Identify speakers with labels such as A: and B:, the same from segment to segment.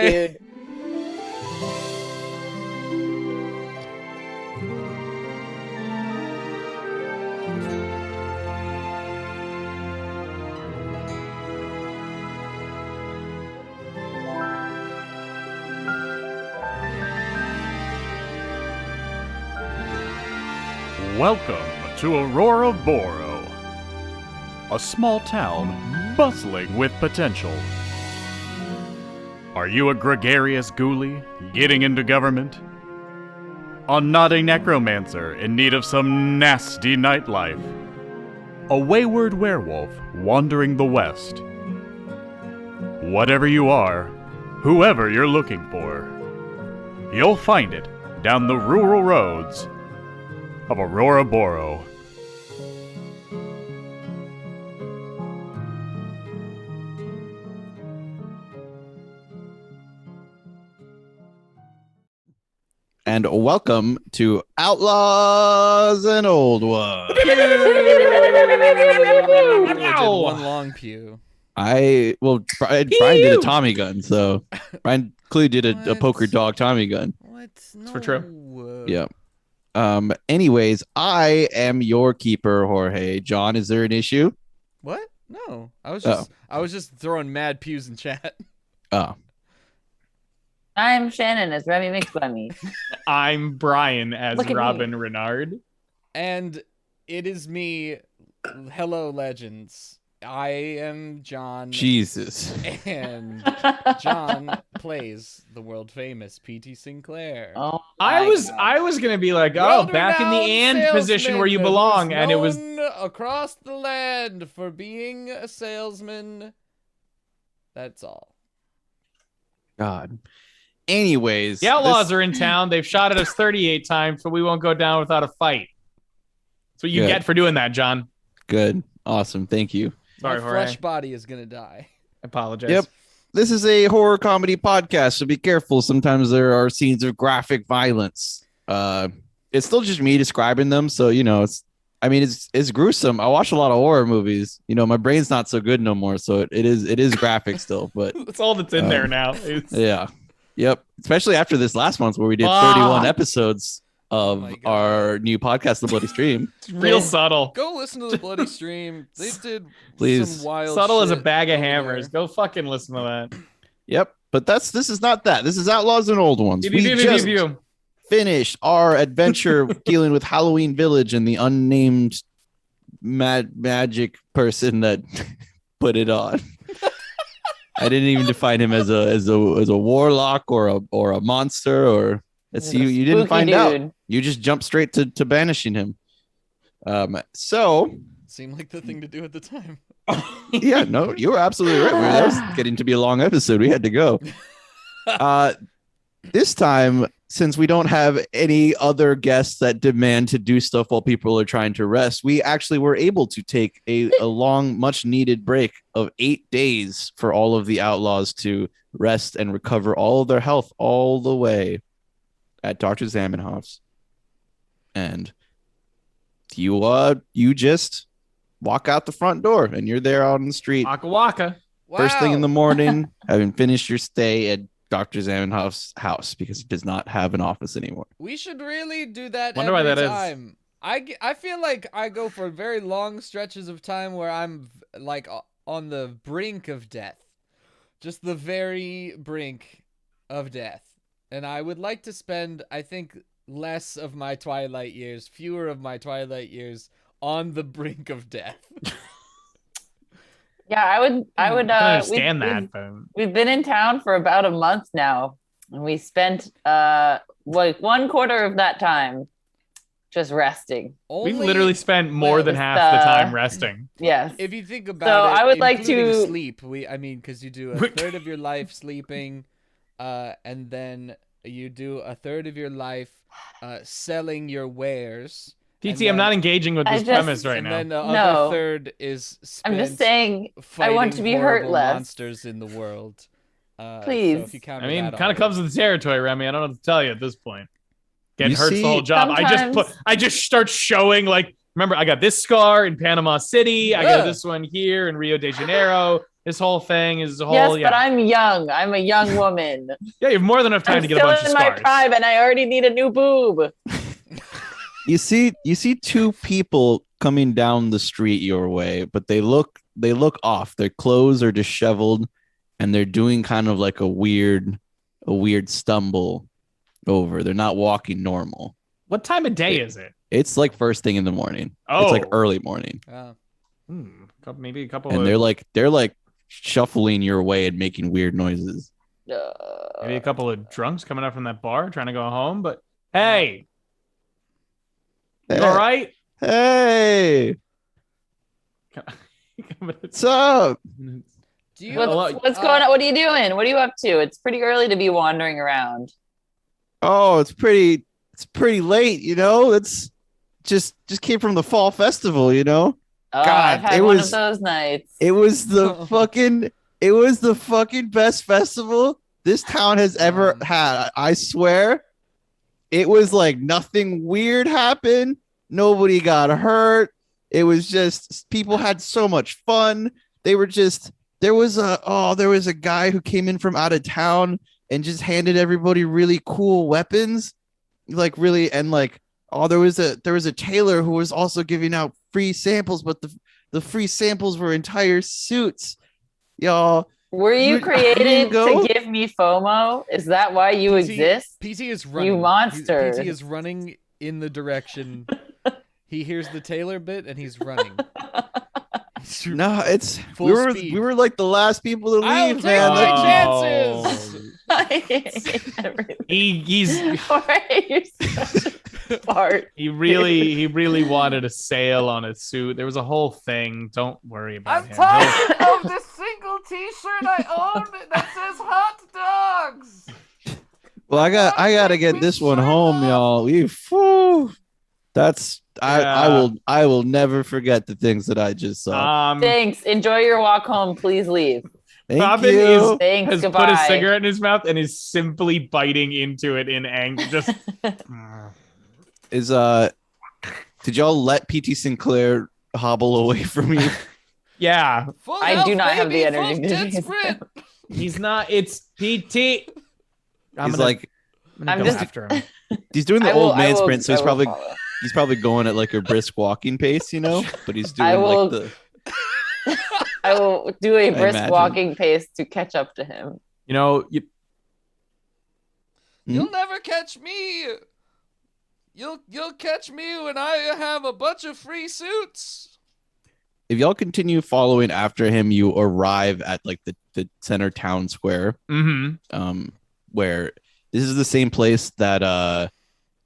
A: Dude.
B: Welcome to Auroraboro, a small town bustling with potential. Are you a gregarious ghoulie getting into government? A naughty necromancer in need of some nasty nightlife? A wayward werewolf wandering the west? Whatever you are, whoever you're looking for, you'll find it down the rural roads of Auroraboro.
C: And welcome to Outlaws and Old Ones.
D: Did one long pew.
C: Brian did a Tommy gun, so Brian clearly did a poker dog Tommy gun.
D: What?
B: It's for true.
C: Yeah. Anyways, I am your keeper, Jorge. John, is there an issue?
D: What? No. I was just throwing mad pews in chat.
C: Oh.
A: I'm Shannon as Remy McSquemmy.
E: I'm Brian as
A: Look at
E: Robin
A: me.
E: Renard.
D: And it is me. Hello, legends. I am John.
C: Jesus.
D: And John plays the world famous P.T. Sinclair.
A: Oh,
E: I
A: my
E: was gonna be like, back in the
D: World-renowned
E: and position where you
D: salesman
E: belong,
D: who's
E: and it was
D: known across the land for being a salesman. That's all.
C: God. Anyways,
E: the Outlaws are in town. They've shot at us 38 times, but we won't go down without a fight. That's what you
C: Good.
E: get for doing that, John.
C: Good. Awesome. Thank you.
E: Sorry,
D: My
E: Jorge.
D: flesh body is gonna die.
E: I apologize.
C: Yep. This is a horror comedy podcast, so be careful. Sometimes there are scenes of graphic violence. It's still just me describing them, so it's gruesome. I watch a lot of horror movies. My brain's not so good no more, so it is graphic still, but
E: That's all that's in there now.
C: yeah. Yep. Especially after this last month where we did 31 episodes of
D: my God.
C: our new podcast, The Bloody Stream.
E: It's real subtle.
D: Go listen to the bloody stream. They did
C: Please.
D: some wild
E: Subtle as a
D: shit
E: bag of
D: over
E: hammers.
D: there.
E: Go fucking listen to that.
C: Yep. But this is not that. This is Outlaws and Old Ones. We just finished our adventure dealing with Halloween Village and the unnamed magic person that put it on. I didn't even define him as a warlock or a monster or you didn't find out. You just jumped straight to banishing him. So
D: Seemed like the thing to do at the time.
C: yeah, no, you were absolutely right. That was getting to be a long episode. We had to go. This time, since we don't have any other guests that demand to do stuff while people are trying to rest, we actually were able to take a long, much needed break of 8 days for all of the Outlaws to rest and recover all of their health all the way at Dr. Zamenhof's. And you just walk out the front door and you're there out on the street.
E: Waka waka.
C: First thing in the
D: Wow.
C: morning, having finished your stay at Dr. Zamenhof's house because he does not have an office anymore.
D: We should really do that
E: Wonder why
D: every
E: that is.
D: time. I feel like I go for very long stretches of time where I'm like on the brink of death. Just the very brink of death. And I would like to spend, I think, less of my twilight years, fewer of my twilight years on the brink of death.
A: Yeah, I would.
E: I can understand
A: we've-
E: that, but
A: We've been in town for about a month now, and we spent like 1/4 of that time just resting.
D: Only,
E: we've literally spent more than
A: with,
E: half the time resting.
A: Yes.
D: if you think about
A: So
D: it,
A: I would like
D: including
A: to-
D: sleep. Because you do a third of your life sleeping, and then you do a third of your life selling your wares.
E: PT, I'm not engaging with
A: I
E: this
A: just-
E: premise right
D: And
E: now.
D: then the
A: No.
D: other third is spent
A: I'm just saying, I
D: fighting
A: want to be hurt
D: horrible
A: less.
D: monsters in the world.
A: Please.
D: So if you count
E: I mean,
D: that
E: kind of
D: all
E: comes with the territory, Remy. I don't know what to tell you at this point. Getting
C: You
E: hurt's
C: see,
E: the whole job.
A: sometimes-
E: I just start showing, like, remember, I got this scar in Panama City. I got
D: Yeah.
E: this one here in Rio de Janeiro. This whole thing is a whole.
A: Yes,
E: yeah.
A: but I'm young. I'm a young woman.
E: Yeah, you have more than enough time
A: I'm
E: to get a
A: still
E: bunch of
A: in my
E: scars.
A: prime, and I already need a new boob.
C: You see two people coming down the street your way, but they look off. Their clothes are disheveled, and they're doing kind of like a weird stumble over. They're not walking normal.
E: What time of day is it?
C: It's like first thing in the morning.
E: Oh.
C: It's like early morning.
E: Maybe a couple.
C: And
E: of,
C: they're like shuffling your way and making weird noises.
E: maybe a couple of drunks coming up from that bar trying to go home. But hey, you all right?
C: Hey, what's up?
A: What's going on? What are you doing? What are you up to? It's pretty early to be wandering around.
C: Oh, it's pretty late, you know. It's just came from the fall festival, you know.
A: Oh,
C: God,
A: I've had one of those nights.
C: It was the fucking best festival this town has ever had. I swear. It was like nothing weird happened. Nobody got hurt. It was just people had so much fun. There was a guy who came in from out of town and just handed everybody really cool weapons. There was a tailor who was also giving out free samples, but the free samples were entire suits. Y'all,
A: were you created to give me FOMO? Is that why you exist?
D: PT is running.
A: You monster.
D: PT is running in the direction. He hears the tailor bit and he's running.
C: No, it's
D: Full speed.
C: we were like the last people to leave,
D: I'll take
C: man.
D: my chances.
E: He's
A: Fart.
E: he really wanted a sale on his suit. There was a whole thing. Don't worry about him.
D: tired of this single T-shirt I own that says hot dogs.
C: Well, I gotta get this one home, y'all. I will never forget the things that I just saw.
A: Thanks. Enjoy your walk home. Please leave.
C: Thank
E: Robin
C: you.
A: Thanks.
E: has
A: Goodbye.
E: put a cigarette in his mouth and is simply biting into it in anger. Just
C: Did y'all let PT Sinclair hobble away from you?
E: yeah.
D: Full
A: I
D: health,
A: do not have the
D: baby,
A: energy
D: full
A: to
D: jet
A: do
D: sprint.
E: He's not. It's PT. I'm
C: He's
E: gonna go after him.
C: he's doing the
A: I will-
C: old man
A: I will-
C: sprint, so
A: I will follow.
C: he's probably going at like a brisk walking pace, you know, but he's doing
A: I will-
C: like the
A: I will do a brisk
C: imagine.
A: walking pace to catch up to him.
E: You know,
D: You'll never catch me. You'll catch me when I have a bunch of free suits.
C: if y'all continue following after him, you arrive at like the center town square. Where this is the same place that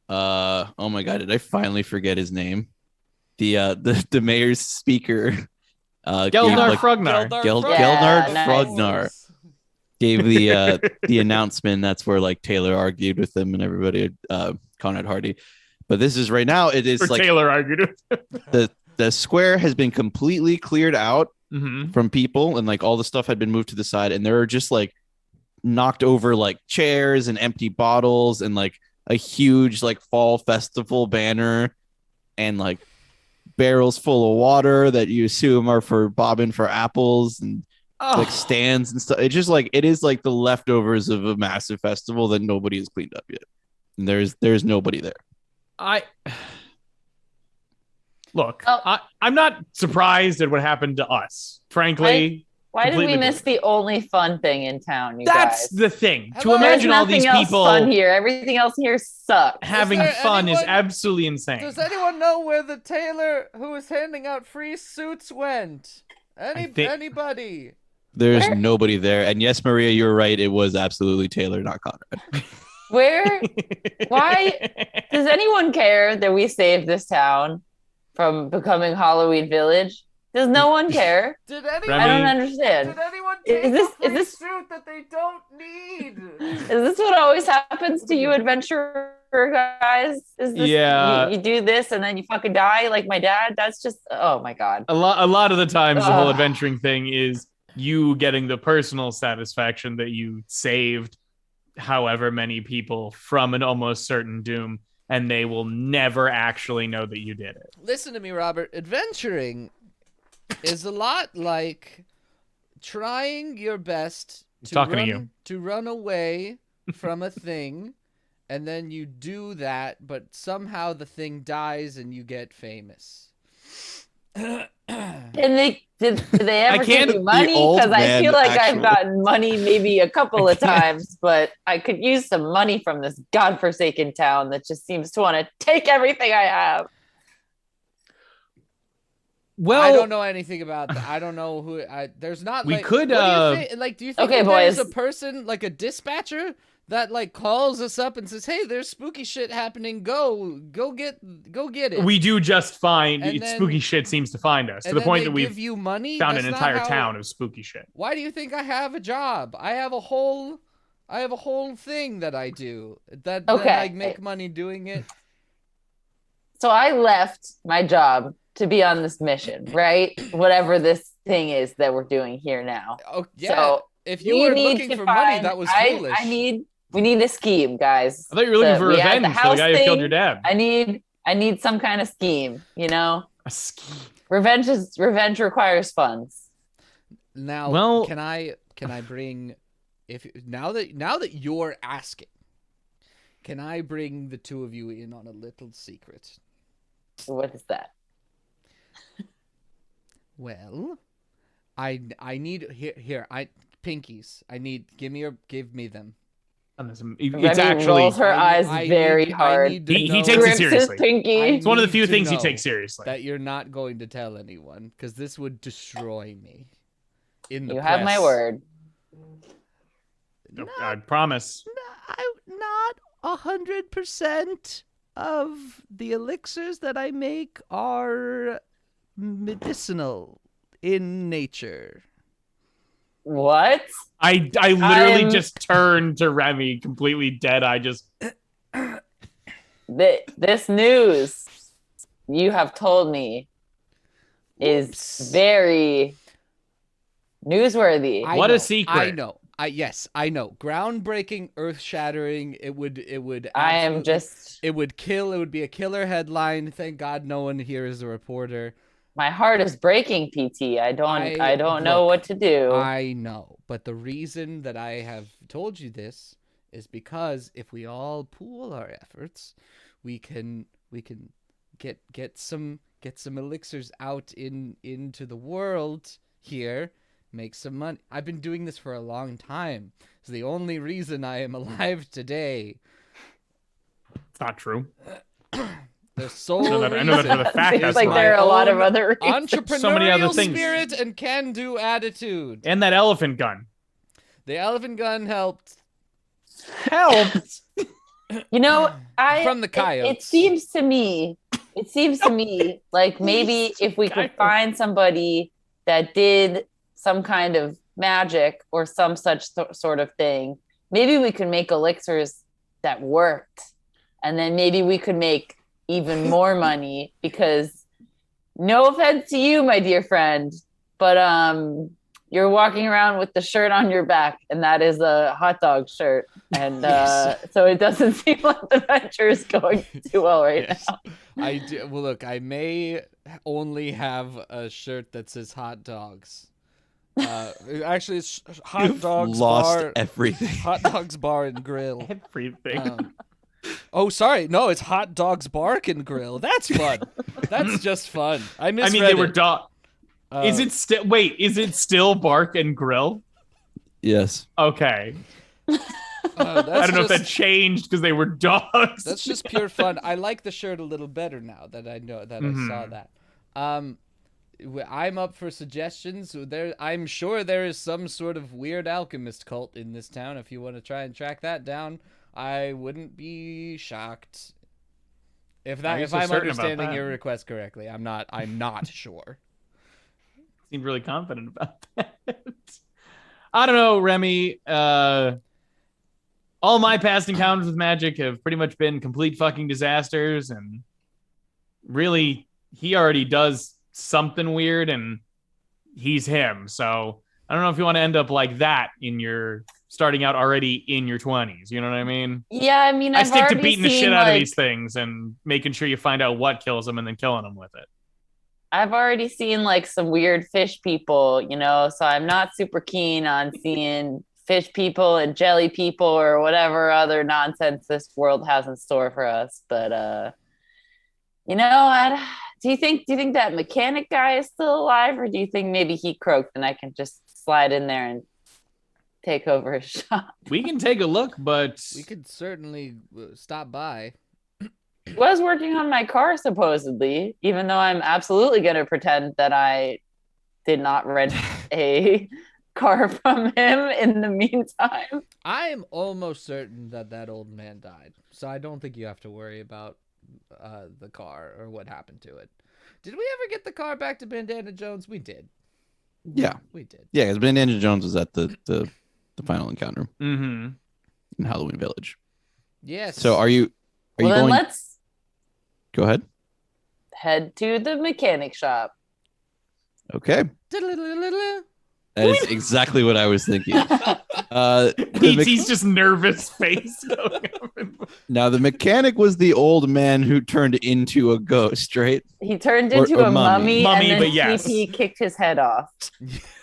C: oh my god, did I finally forget his name? The mayor's speaker
E: Geldnar Frognar.
C: Geldnar
A: nice.
C: Frognar gave the announcement. That's where like Taylor argued with him and everybody, Conrad Hardy. But this is right now. It is
E: Or
C: like
E: Taylor argued.
C: the square has been completely cleared out
E: Mm-hmm.
C: from people, and like all the stuff had been moved to the side, and there are just like knocked over like chairs and empty bottles and like a huge like fall festival banner and like barrels full of water that you assume are for bobbing for apples and like stands and stuff. It's just like it is like the leftovers of a massive festival that nobody has cleaned up yet. And there's nobody there.
E: Look,
A: Oh.
E: I'm not surprised at what happened to us. Frankly,
A: Why did we
E: completely
A: miss the only fun thing in town, you
E: that's
A: guys?
E: the thing. To
D: Hello?
E: imagine
A: There's
E: all these
A: nothing else
E: people
A: fun here. Everything else here sucks.
E: having
D: Is there
E: fun is
D: anyone-
E: absolutely insane.
D: Does anyone know where the tailor who was handing out free suits went? Anybody?
C: There's
A: Where?
C: nobody there. And yes, Maria, you're right. It was absolutely Taylor, not Conrad.
A: Where? Why? Does anyone care that we saved this town from becoming Halloween Village? Does no one care?
D: Did anyone?
E: Remy?
A: I don't understand.
D: Did anyone
A: Is
D: take
A: this-
D: a free
A: is this-
D: suit that they don't need?
A: Is this what always happens to you adventurer guys? Is this,
E: Yeah.
A: you do this and then you fucking die like my dad? That's just, oh my God.
E: A lot of the times, the whole
A: Ugh.
E: adventuring thing is you getting the personal satisfaction that you saved however many people from an almost certain doom, and they will never actually know that you did it.
D: Listen to me, Robert. Adventuring is a lot like trying your best to run away from a thing, and then you do that, but somehow the thing dies and you get famous.
A: And did they ever
E: I
A: give
E: can't-
A: you money?
C: The old
A: Because I
C: man
A: feel like
C: actual.
A: I've gotten money maybe a couple of times, but I could use some money from this godforsaken town that just seems to want to take everything I have.
E: Well,
D: I don't know anything about that. I don't know who. There's not.
E: We
D: like,
E: could,
D: what do you think? Like, do you think
A: Okay,
D: that there's
A: boys.
D: a person like a dispatcher that like calls us up and says, "Hey, there's spooky shit happening. Go get it."
E: we do just find
D: And then-
E: spooky shit seems to find us to
D: and
E: the
D: then
E: point
D: they
E: that
D: give
E: we've
D: you money.
E: found
D: That's
E: an
D: not
E: entire
D: how-
E: town of spooky shit.
D: Why do you think I have a job? I have a whole thing that I do that
A: Okay.
D: I make money doing it.
A: So I left my job to be on this mission, right? Whatever this thing is that we're doing here now.
D: Oh yeah.
A: So
D: if you
A: we
D: were
A: need
D: looking
A: to
D: for money,
A: find-
D: that was
A: I
D: foolish.
A: we need a scheme, guys.
E: I thought you were looking for
A: We had
E: revenge for the guy who killed your dad.
A: I need some kind of scheme, you know?
E: A ski.
A: Revenge requires funds.
D: Now,
E: Well-
D: can I bring now that you're asking, can I bring the two of you in on a little secret?
A: What is that?
D: Well, I need here pinkies. I need give me them.
E: It's
A: Remy
E: actually
A: rolls her eyes
D: I
A: very
D: need- I
A: hard.
D: need to
E: He
D: know
E: takes it
A: Grips his
E: seriously.
A: pinky.
E: it's one of the
D: need
E: few
D: to
E: things he
D: know
E: takes seriously.
D: that you're not going to tell anyone, because this would destroy me. In the
A: You have my
D: press.
A: word.
E: I promise.
D: Not 100% of the elixirs that I make are medicinal in nature.
A: What?
E: I literally
A: I'm-
E: just turned to Remy completely dead. I just
A: This news you have told me is
D: Oops.
A: very newsworthy.
E: What a secret.
D: I know. Yes, I know. Groundbreaking, earth-shattering. It would.
A: I am
D: absolutely-
A: just
D: It would kill. It would be a killer headline. Thank God no one here is a reporter.
A: my heart is breaking, PT. I don't know
D: look,
A: what to do.
D: I know, but the reason that I have told you this is because if we all pool our efforts, we can get some elixirs out into the world here, make some money. I've been doing this for a long time. It's the only reason I am alive today.
E: It's not true.
D: The sole
E: I know that for the
D: reason
E: fact.
A: Seems
E: That's
A: like
E: not.
A: there are a lot of
D: own
A: other reasons.
D: entrepreneurial
E: So many other things.
D: spirit and can-do attitude.
E: And that elephant gun.
D: The elephant gun helped.
E: Helped.
A: You know,
D: From the
A: it
D: coyotes.
A: seems to me like maybe if we could
E: Coyotes.
A: find somebody that did some kind of magic or some such sort of thing, maybe we could make elixirs that worked, and then maybe we could make even more money. Because no offense to you, my dear friend, but you're walking around with the shirt on your back, and that is a hot dog shirt, and
D: Yes.
A: so it doesn't seem like the venture is going too well right
D: Yes.
A: now.
D: I do. Well, look, I may only have a shirt that says hot dogs. Actually, it's hot
C: You've
D: dogs
C: lost
D: bar.
C: everything.
D: Hot dogs bar and grill.
E: Everything.
D: Oh, sorry. No, it's hot dogs bark and grill. That's fun. That's just fun. I misread
E: I mean, they were
D: it.
E: dog. Is it still? Wait, is it still bark and grill?
C: Yes.
E: Okay.
D: That's
E: I don't know if that
D: just-
E: changed because they were dogs.
D: That's just pure fun. I like the shirt a little better now that I know that I saw that. I'm up for suggestions. I'm sure there is some sort of weird alchemist cult in this town. If you want to try and track that down, I wouldn't be shocked. If
E: Are you
D: I'm
E: so certain about
D: understanding
E: that?
D: your request correctly, I'm not sure.
E: Seemed really confident about that. I don't know, Remy. All my past encounters with magic have pretty much been complete fucking disasters, and really, he already does something weird, and he's him. So I don't know if you want to end up like that in your starting out already in your 20s. You know what I mean?
A: Yeah, I mean,
E: I
A: I've
E: stick to
A: already
E: beating the
A: seen,
E: shit out of
A: like-
E: these things and making sure you find out what kills them and then killing them with it.
A: I've already seen like some weird fish people, so I'm not super keen on seeing fish people and jelly people or whatever other nonsense this world has in store for us. But do you think that mechanic guy is still alive, or do you think maybe he croaked and I can just slide in there and take over his shop?
E: We can take a look, but
D: We could certainly stop by.
A: He was working on my car supposedly, even though I'm absolutely going to pretend that I did not rent a car from him in the meantime.
D: I am almost certain that old man died, so I don't think you have to worry about the car or what happened to it. Did we ever get the car back to Bandana Jones? We did.
C: Yeah.
D: We did.
C: Yeah, because Bandana Jones was at the final encounter
E: mm-hmm.
C: in Halloween Village.
D: Yes.
C: So are you
A: Well, then
C: going?
A: let's
C: Go ahead.
A: head to the mechanic shop.
C: Okay.
D: Diddle-diddle-diddle.
C: That is exactly what I was thinking.
E: PT's just nervous face going up.
C: Now, the mechanic was the old man who turned into a ghost, right?
A: He turned
C: Or-
A: into
C: or
A: a
C: mummy.
A: mummy, and then
E: But yes.
A: PP kicked his head off.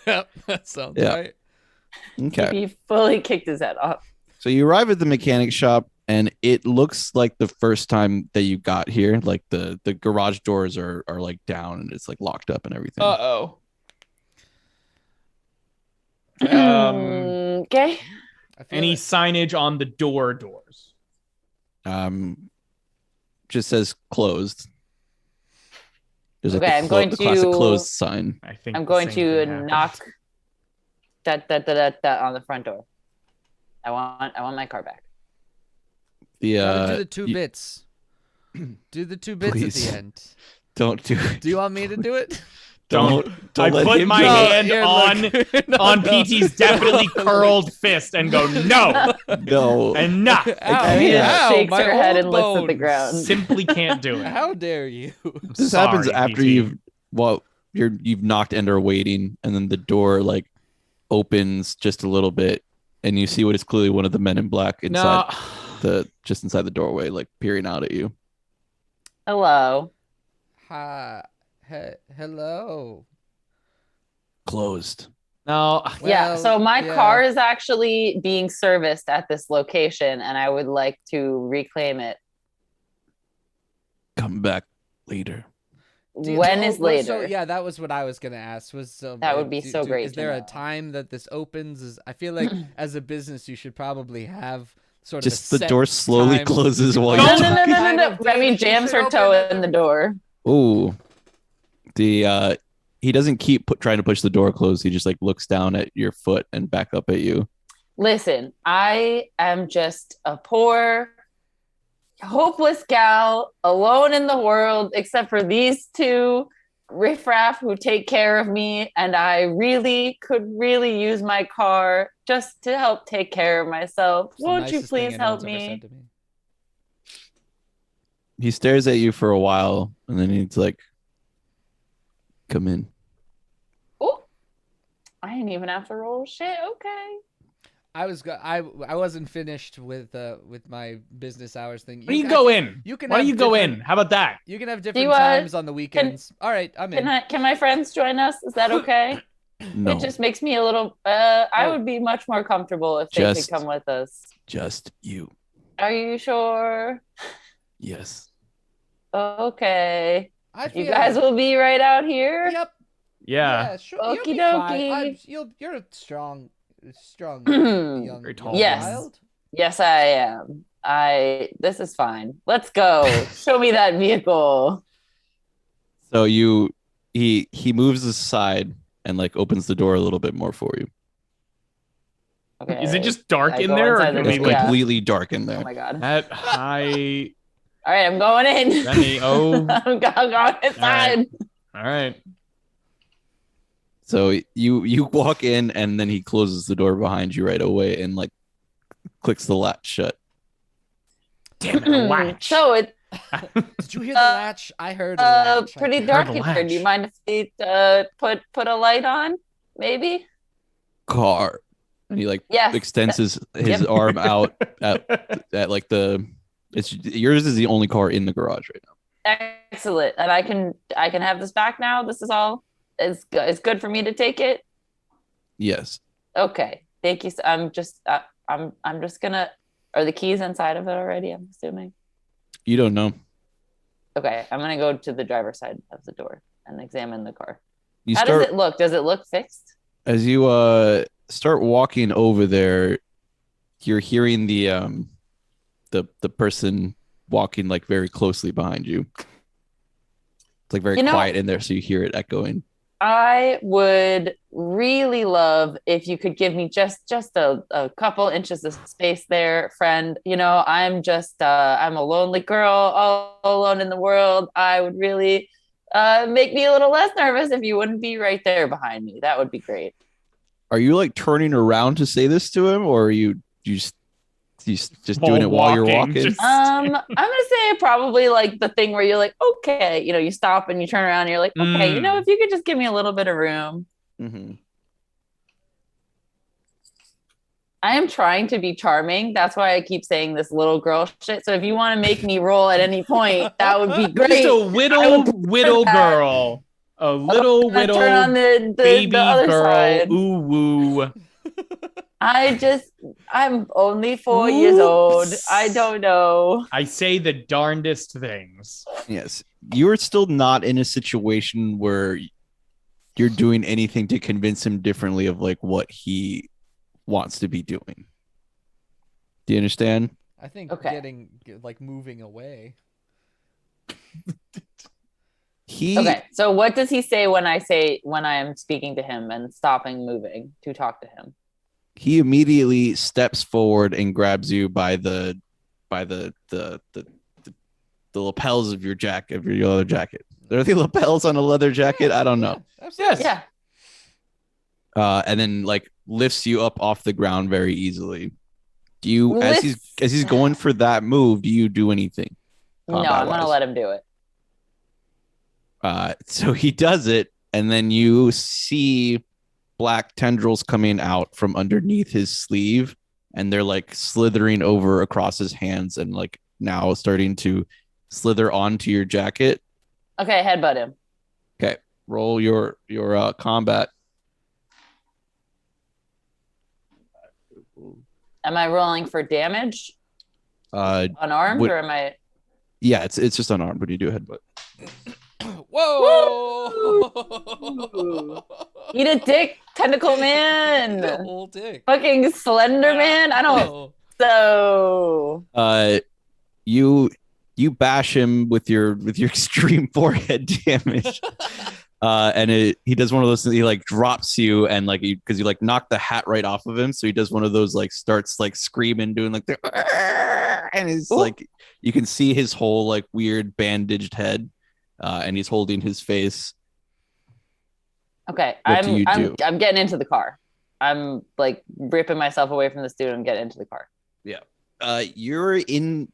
D: Yep, that sounds
C: Yeah.
D: right.
C: Okay.
A: He fully kicked his head off.
C: So you arrive at the mechanic shop, and it looks like the first time that you got here. Like the garage doors are like down, and it's like locked up and everything.
E: Uh-oh.
A: Okay.
D: I feel
E: Any
D: like-
E: signage on the doors?
C: Just says closed. There's like
A: Okay, I'm going
C: the classic
A: to-
C: closed sign.
E: I think
A: I'm
E: the
A: going
E: same
A: to
E: thing happened.
A: knock that on the front door. I want my car back.
C: The
D: Gotta do the two
C: you-
D: bits. Do the two bits
C: Please.
D: at the end.
C: don't do it.
D: Do you want me to do it?
C: Don't
E: I
C: let
E: put
C: him
E: my
C: do it.
E: hand
D: here,
E: on
D: look. No,
E: on
D: no.
E: PT's definitely curled fist and go no,
C: No.
E: enough.
D: Ow,
C: I mean,
D: ow,
A: shakes
D: my
A: her head
D: old
A: and looks at the
D: bones.
A: ground.
E: Simply can't do it.
D: How dare you?
C: This happens
E: Sorry,
C: after
E: PT.
C: you've knocked and are waiting, and then the door like opens just a little bit, and you see what is clearly one of the men in black inside just inside the doorway, like peering out at you.
A: Hello.
D: Hi. Hello.
C: Closed.
E: No.
A: Yeah,
D: Well,
A: so my
D: yeah.
A: car is actually being serviced at this location, and I would like to reclaim it.
C: Come back later.
A: When is later?
D: So, yeah, that was what I was gonna ask.
A: That would be so great
D: Is
A: to
D: there a
A: know.
D: time that this opens? I feel like as a business, you should probably have sort of
C: Just
D: a
C: the
D: door
C: door slowly
D: time.
C: closes while
A: No,
C: you're
A: no, no, no, no,
D: Kind
A: no.
D: of day
A: Remy
D: that you
A: jams
D: should
A: her
D: open
A: toe
D: it.
A: in the door.
C: Ooh. He doesn't keep trying to push the door closed. He just like looks down at your foot and back up at you.
A: Listen, I am just a poor, hopeless gal, alone in the world, except for these two riffraff who take care of me, and I could really use my car just to help take care of myself.
D: It's the
A: Won't you
D: nicest thing
A: please help
D: anyone's ever
A: me?
D: said to me.
C: He stares at you for a while, and then he's like, come in.
A: Oh, I didn't even have to roll shit. Okay.
D: I wasn't finished with my business hours thing.
E: Why don't you go in?
D: You can
E: Why don't
D: have
E: you go
D: different-
E: in? How about that?
D: You can have different
A: you,
D: times on the weekends. All right, I'm in.
A: Can my friends join us? Is that okay?
C: No,
A: It just makes me a little. I
D: Oh.
A: would be much more comfortable if they
C: Just-
A: could come with us.
C: just you.
A: Are you sure?
C: Yes.
A: Okay.
D: I feel
A: You guys will be right out here.
D: Yep.
E: Yeah.
D: Sure. You'll be
A: Okie
D: fine.
A: dokie.
D: You're a strong young
E: Very tall.
A: Yes.
D: child.
A: Yes, I am. This is fine. Let's go. Show me that vehicle.
C: So he moves aside and like opens the door a little bit more for you.
A: Okay.
E: Is it just dark
A: I
E: in
A: go
E: there? Or
A: inside the
E: can we
C: It's
A: door. Yeah.
C: completely dark in
A: Oh
C: there.
A: my god.
E: that I
A: All right, I'm going in.
E: Remy, oh.
A: I'm going inside.
E: all right.
C: So you walk in, and then he closes the door behind you right away and like clicks the latch shut.
E: Damn it, a latch.
A: So it's
D: Did you hear the latch? I heard a latch. I
A: pretty
D: think.
A: dark
E: the
A: in here. Do you
E: latch.
A: mind if we put a light on? Maybe.
C: Car. And he like
A: Yes.
C: extends his
A: Yep.
C: arm out at like yours is the only car in the garage right now.
A: Excellent. And I can have this back now. This is all it's good for me to take it.
C: Yes.
A: Okay. Thank you. I'm just gonna. Are the keys inside of it already? I'm assuming.
C: You don't know.
A: Okay. I'm gonna go to the driver's side of the door and examine the car.
C: You
A: How
C: start
A: does it look? Does it look fixed?
C: as you start walking over there. You're hearing the person walking like very closely behind you. It's like very quiet in there, so you hear it echoing.
A: I would really love if you could give me just a couple inches of space there, friend. I'm just I'm a lonely girl all alone in the world. I would really make me a little less nervous if you wouldn't be right there behind me. That would be great.
C: Are you like turning around to say this to him, or are you just doing it while you're walking?
A: I'm gonna say probably like the thing where you're like, okay, you stop and you turn around and you're like, okay, if you could just give me a little bit of room.
C: Mm-hmm.
A: I am trying to be charming. That's why I keep saying this little girl shit. So if you want to make me roll at any point, that would be great.
E: Just a whittle girl. A little whittle
A: turn on the
E: baby
A: other
E: girl.
A: Side.
E: Ooh woo.
A: I'm only 4 years old. I don't know.
E: I say the darndest things.
C: Yes. You're still not in a situation where you're doing anything to convince him differently of like what he wants to be doing. Do you understand?
D: I think getting like moving away.
A: Okay, so what does he say when I am speaking to him and stopping moving to talk to him?
C: He immediately steps forward and grabs you by the lapels of your jacket, of your leather jacket. Are there lapels on a leather jacket? I don't know.
D: Yes.
A: Yeah.
C: And then like lifts you up off the ground very easily. Do you, as he's going for that move, do you do anything?
A: No, I'm gonna let him do it.
C: So he does it, and then you see black tendrils coming out from underneath his sleeve, and they're like slithering over across his hands and like now starting to slither onto your jacket.
A: Okay, headbutt him.
C: Okay, roll your combat.
A: Am I rolling for damage? Unarmed or am I?
C: Yeah, it's just unarmed when you do a headbutt.
D: Whoa!
A: Eat a dick, tentacle man.
D: The whole dick.
A: Fucking slender man. I don't. So.
C: You bash him with your extreme forehead damage. And he does one of those things. He like drops you and like because you like knock the hat right off of him, so he does one of those like starts like screaming, doing like the and he's like you can see his whole like weird bandaged head, and he's holding his face.
A: Okay, I'm getting into the car. I'm like ripping myself away from this dude and getting into the car.
C: Yeah. The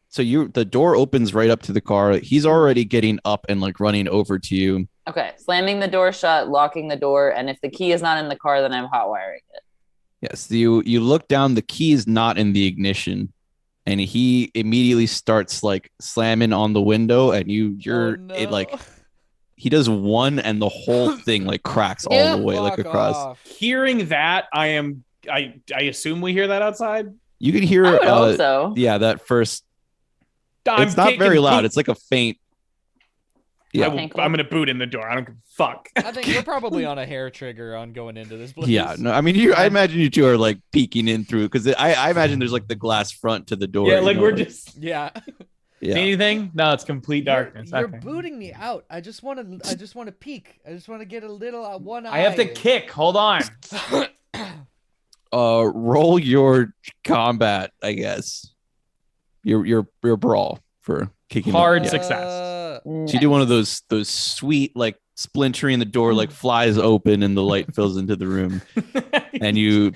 C: door opens right up to the car. He's already getting up and like running over to you.
A: Okay, slamming the door shut, locking the door, and if the key is not in the car, then I'm hot wiring it.
C: Yes, you look down, the key is not in the ignition, and he immediately starts like slamming on the window, and it like he does one and the whole thing like cracks all the way like across.
D: Off.
E: Hearing that, I assume we hear that outside.
C: You can hear
A: I would hope so.
C: Yeah, that first it's not very loud. It's like a faint. Yeah,
E: I'm gonna boot in the door. I don't give a fuck.
D: I think we're probably on a hair trigger on going into this place.
C: Yeah, no, I mean, I imagine you two are like peeking in through because I imagine there's like the glass front to the door.
E: Yeah, like we're just
D: yeah.
E: Anything? No, it's complete darkness.
D: You're booting me out. I just want to peek. I just want to get a little one eye.
E: I have to kick. Hold on.
C: Roll your combat, I guess. Your brawl for kicking.
E: Hard success.
C: So you do one of those sweet like splintering the door like flies open and the light fills into the room, and you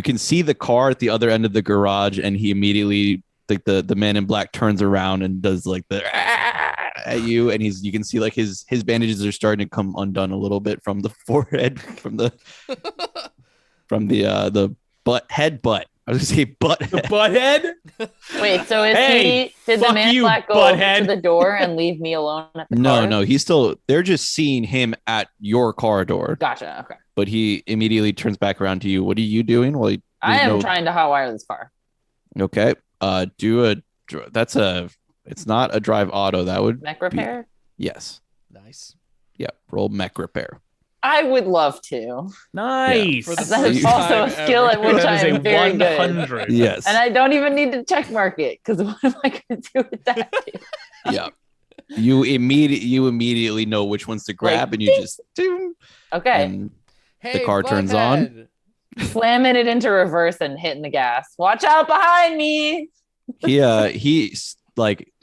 C: can see the car at the other end of the garage, and he immediately like the man in black turns around and does like the at you, and you can see like his bandages are starting to come undone a little bit from the forehead from the head butt. I was gonna say butt.
E: The butthead?
A: Wait, so is
E: Hey,
A: did the
E: fuck
A: man
E: you,
A: black go over
E: butthead.
A: to the door and leave me alone at the car?
C: No, he's still. They're just seeing him at your car door,
A: Gotcha. Okay.
C: but he immediately turns back around to you. What are you doing? Well,
A: I am trying to hotwire this car.
C: Okay. That's a. It's not a drive auto. That would
A: Mech repair?
C: Yes.
D: Nice.
C: Yeah. Roll mech repair.
A: I would love to.
E: Nice.
D: For the
A: That is
D: first
A: also a
D: time
A: skill
D: ever.
A: at which
E: That
A: I
E: is
A: am very good.
E: 100.
C: Yes.
A: And I don't even need to check mark it because what am I going to do with that?
C: Yeah. You immediately know which ones to grab, and you just do.
A: Okay.
C: And
D: Hey,
C: car turns on.
D: butthead.
A: Slamming it into reverse and hitting the gas. Watch out behind me.
C: he's like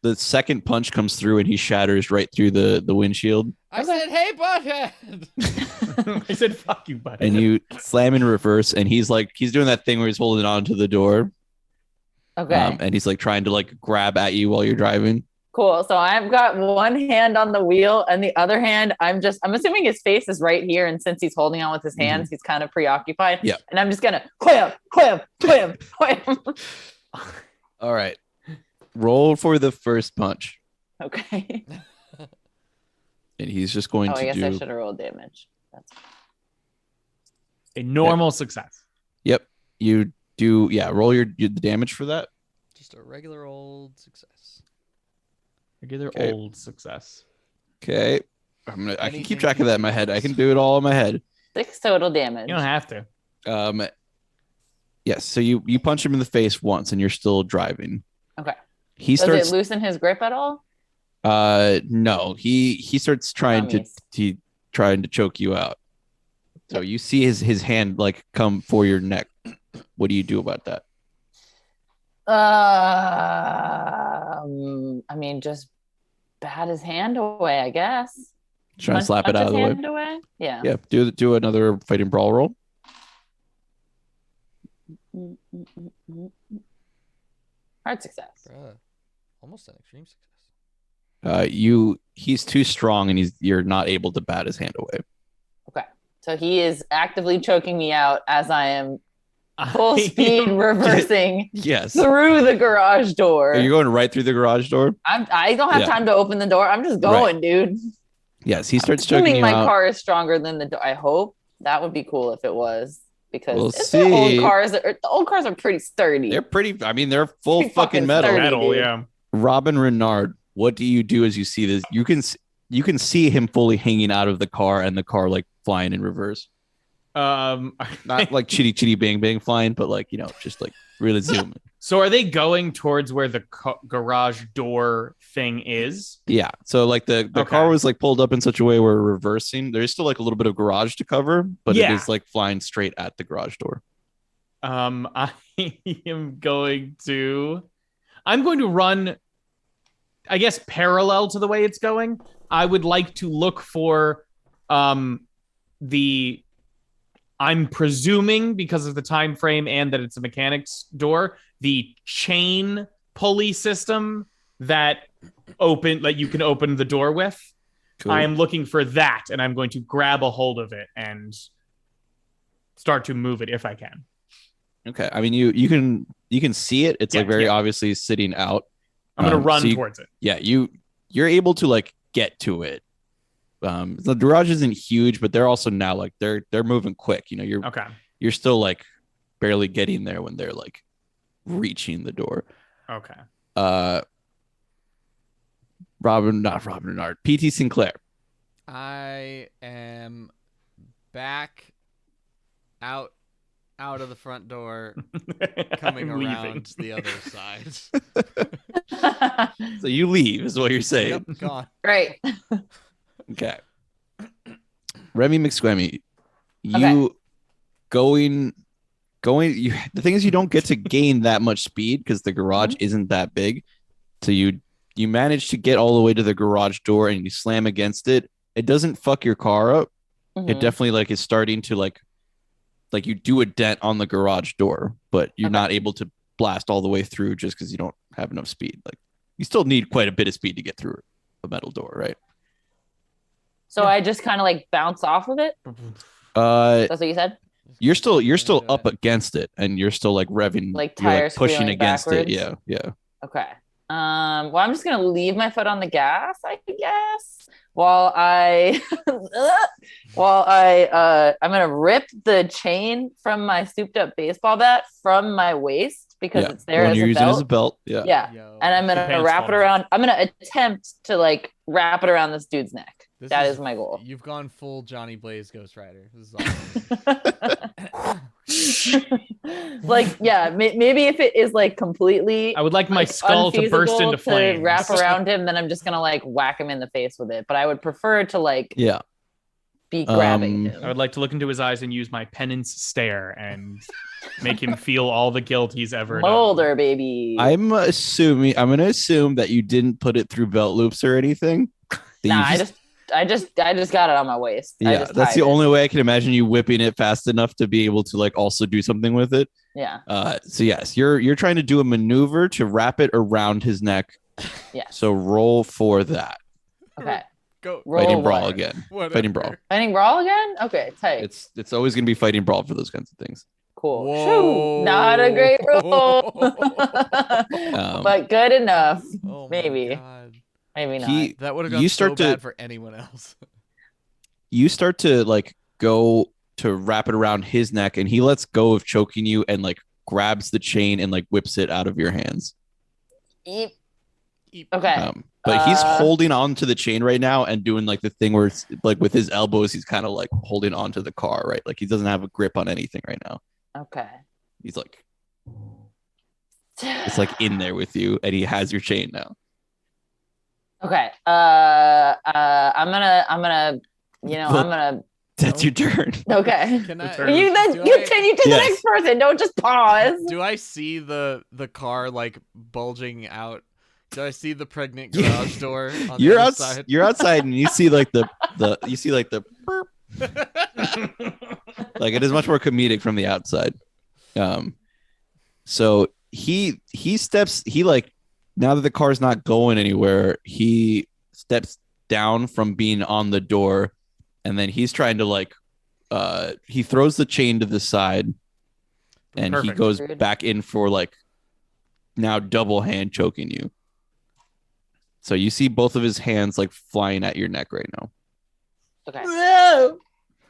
C: the second punch comes through and he shatters right through the windshield,
D: I said, hey, butthead.
E: I said, fuck you, butthead.
C: and you slam in reverse, and he's doing that thing where he's holding on to the door,
A: Okay.
C: and he's like trying to like grab at you while you're driving.
A: Cool. So I've got one hand on the wheel and the other hand, I'm assuming his face is right here. And since he's holding on with his hands, he's kind of preoccupied.
C: Yeah.
A: And I'm just going to wham.
C: All right, roll for the first punch,
A: Okay.
C: and he's just going
A: Oh,
C: to
A: I guess I
C: do.
A: should have rolled damage. That's
E: A normal success.
C: Yep, you do. Yeah, roll the damage for that.
D: Just a regular old success.
E: Regular
C: Okay.
E: old success.
C: Okay, I can
D: Anything
C: keep track of that in my head. I can do it all in my head.
A: 6 total damage.
E: You don't have to.
C: Yes. So you punch him in the face once, and you're still driving.
A: Okay.
C: He
A: Does
C: starts.
A: it loosen his grip at all?
C: No. He starts trying
A: Dummies.
C: to trying to choke you out. So you see his hand like come for your neck. What do you do about that?
A: I mean, just bat his hand away, I guess.
C: Trying to slap it out of the way.
A: Hand away? Yeah.
C: Yeah. Do another fighting brawl roll.
A: Hard success.
D: Bruh. Almost an extreme success.
C: He's too strong, and you're not able to bat his hand away.
A: Okay. So he is actively choking me out as I am full speed reversing
C: Yes.
A: through the garage door.
C: Are you going right through the garage door?
A: I don't have
C: Yeah.
A: time to open the door. I'm just going, dude.
C: Yes. He starts choking
A: Assuming
C: you
A: my
C: out.
A: car is stronger than the door. I hope that would be cool if it was, because
C: We'll
A: it's the old
C: see.
A: cars. The old cars are pretty sturdy.
C: They're pretty. I mean, they're full
A: Pretty
C: fucking
A: fucking
C: metal.
A: sturdy.
E: Metal,
A: dude.
E: yeah.
C: Robin Renard, what do you do as you see this? You can see him fully hanging out of the car, and the car like flying in reverse. Not like chitty chitty bang bang flying, but like just like really zooming.
E: So are they going towards where the garage door thing is?
C: Yeah. So like the
E: Okay.
C: car was like pulled up in such a way where we're reversing. There's still like a little bit of garage to cover, but
E: Yeah.
C: it is like flying straight at the garage door.
E: I am going to run, I guess, parallel to the way it's going. I would like to look for I'm presuming, because of the time frame and that it's a mechanics door, the chain pulley system that you can open the door with.
C: Cool.
E: I am looking for that, and I'm going to grab a hold of it and start to move it if I can.
C: Okay. I mean, you can see it. It's like very obviously sitting out.
E: I'm going to run
C: so
E: towards it.
C: Yeah, you're able to like get to it. The garage isn't huge, but they're also now like they're moving quick.
E: Okay.
C: You're still like barely getting there when they're like reaching the door.
E: Okay.
C: Not Robin Renard, PT Sinclair.
D: I am back out of the front door, coming
E: I'm
D: around the other side.
C: So you leave is what you're saying.
D: Yep, gone.
A: Great.
C: Okay. Remy McSquemmy, you
A: Okay.
C: going. The thing is, you don't get to gain that much speed because the garage isn't that big. So you manage to get all the way to the garage door and you slam against it. It doesn't fuck your car up. It
A: Mhm.
C: definitely like is starting to like you do a dent on the garage door, but you're
A: Okay.
C: not able to blast all the way through just because you don't have enough speed. Like you still need quite a bit of speed to get through a metal door, right?
A: So I just kind of like bounce off of it.
C: Uh,
A: That's what you said?
C: You're still up against it, and you're still like revving,
A: Like
C: you're
A: tires
C: pushing
A: squealing
C: against
A: backwards?
C: it. Yeah.
A: Okay. Well, I'm just gonna leave my foot on the gas, I guess, while I I'm gonna rip the chain from my souped up baseball bat from my waist because it's there
C: When
A: as
C: you're
A: a
C: using it as a
A: belt.
C: belt.
A: Yeah.
D: Yo.
A: And I'm
E: The
A: gonna
E: pants
A: wrap
E: fall
A: it
E: down.
A: around. I'm gonna attempt to like wrap it around this dude's neck. That is my goal.
D: You've gone full Johnny Blaze Ghost Rider. This is awesome.
A: Like, yeah, maybe if it is like completely
E: I would like my
A: like,
E: skull to burst
A: unfeasible
E: into flames.
A: wrap around him, then I'm just gonna like whack him in the face with it. But I would prefer to like
C: Yeah.
A: be grabbing
E: I would
A: him.
E: like to look into his eyes and use my penance stare and make him feel all the guilt he's ever done.
A: Molder, baby.
C: I'm gonna assume that you didn't put it through belt loops or anything. That
A: Nah,
C: you
A: I just got it on my waist. I
C: yeah,
A: just
C: that's
A: tied
C: the
A: it.
C: only way I can imagine you whipping it fast enough to be able to like also do something with it.
A: Yeah.
C: So yes, you're trying to do a maneuver to wrap it around his neck.
A: Yeah.
C: So roll for that.
A: Okay.
D: Go.
A: Roll
C: Fighting brawl
A: what?
C: again.
D: Whatever.
C: Fighting brawl.
A: Fighting brawl again? Okay, tight.
C: It's always gonna be fighting brawl for those kinds of things.
A: Cool.
D: Whoa.
A: Shoo, not a great roll. But good enough.
D: Oh my
A: Maybe.
D: God.
A: Maybe not.
D: That would have gone
C: You
D: so
C: start to-
D: bad for anyone else.
C: You start to like go to wrap it around his neck, and he lets go of choking you and like grabs the chain and like whips it out of your hands.
A: Eep.
D: Eep.
A: Okay.
C: But he's holding on to the chain right now and doing like the thing where it's like with his elbows, he's kind of like holding on to the car, right? Like he doesn't have a grip on anything right now.
A: Okay.
C: He's like, it's like in there with you, and he has your chain now.
A: Okay. I'm gonna, I'm gonna.
C: That's your turn.
A: Okay.
D: Can
E: The
D: I?
E: turn.
A: You then
D: do
A: continue to the
C: Yes.
A: next person. Don't just pause.
D: Do I see the car like bulging out? Do I see the pregnant
C: Yeah.
D: garage door on
C: You're
D: the other
C: out.
D: side?
C: You're outside, and you see like the burp. Like it is much more comedic from the outside. So he steps. He like now that the car's not going anywhere, he steps down from being on the door, and then he's trying to like. He throws the chain to the side, and he
E: Perfect.
C: goes
A: Rude.
C: back in for like now double hand choking you. So you see both of his hands like flying at your neck right now.
A: Okay.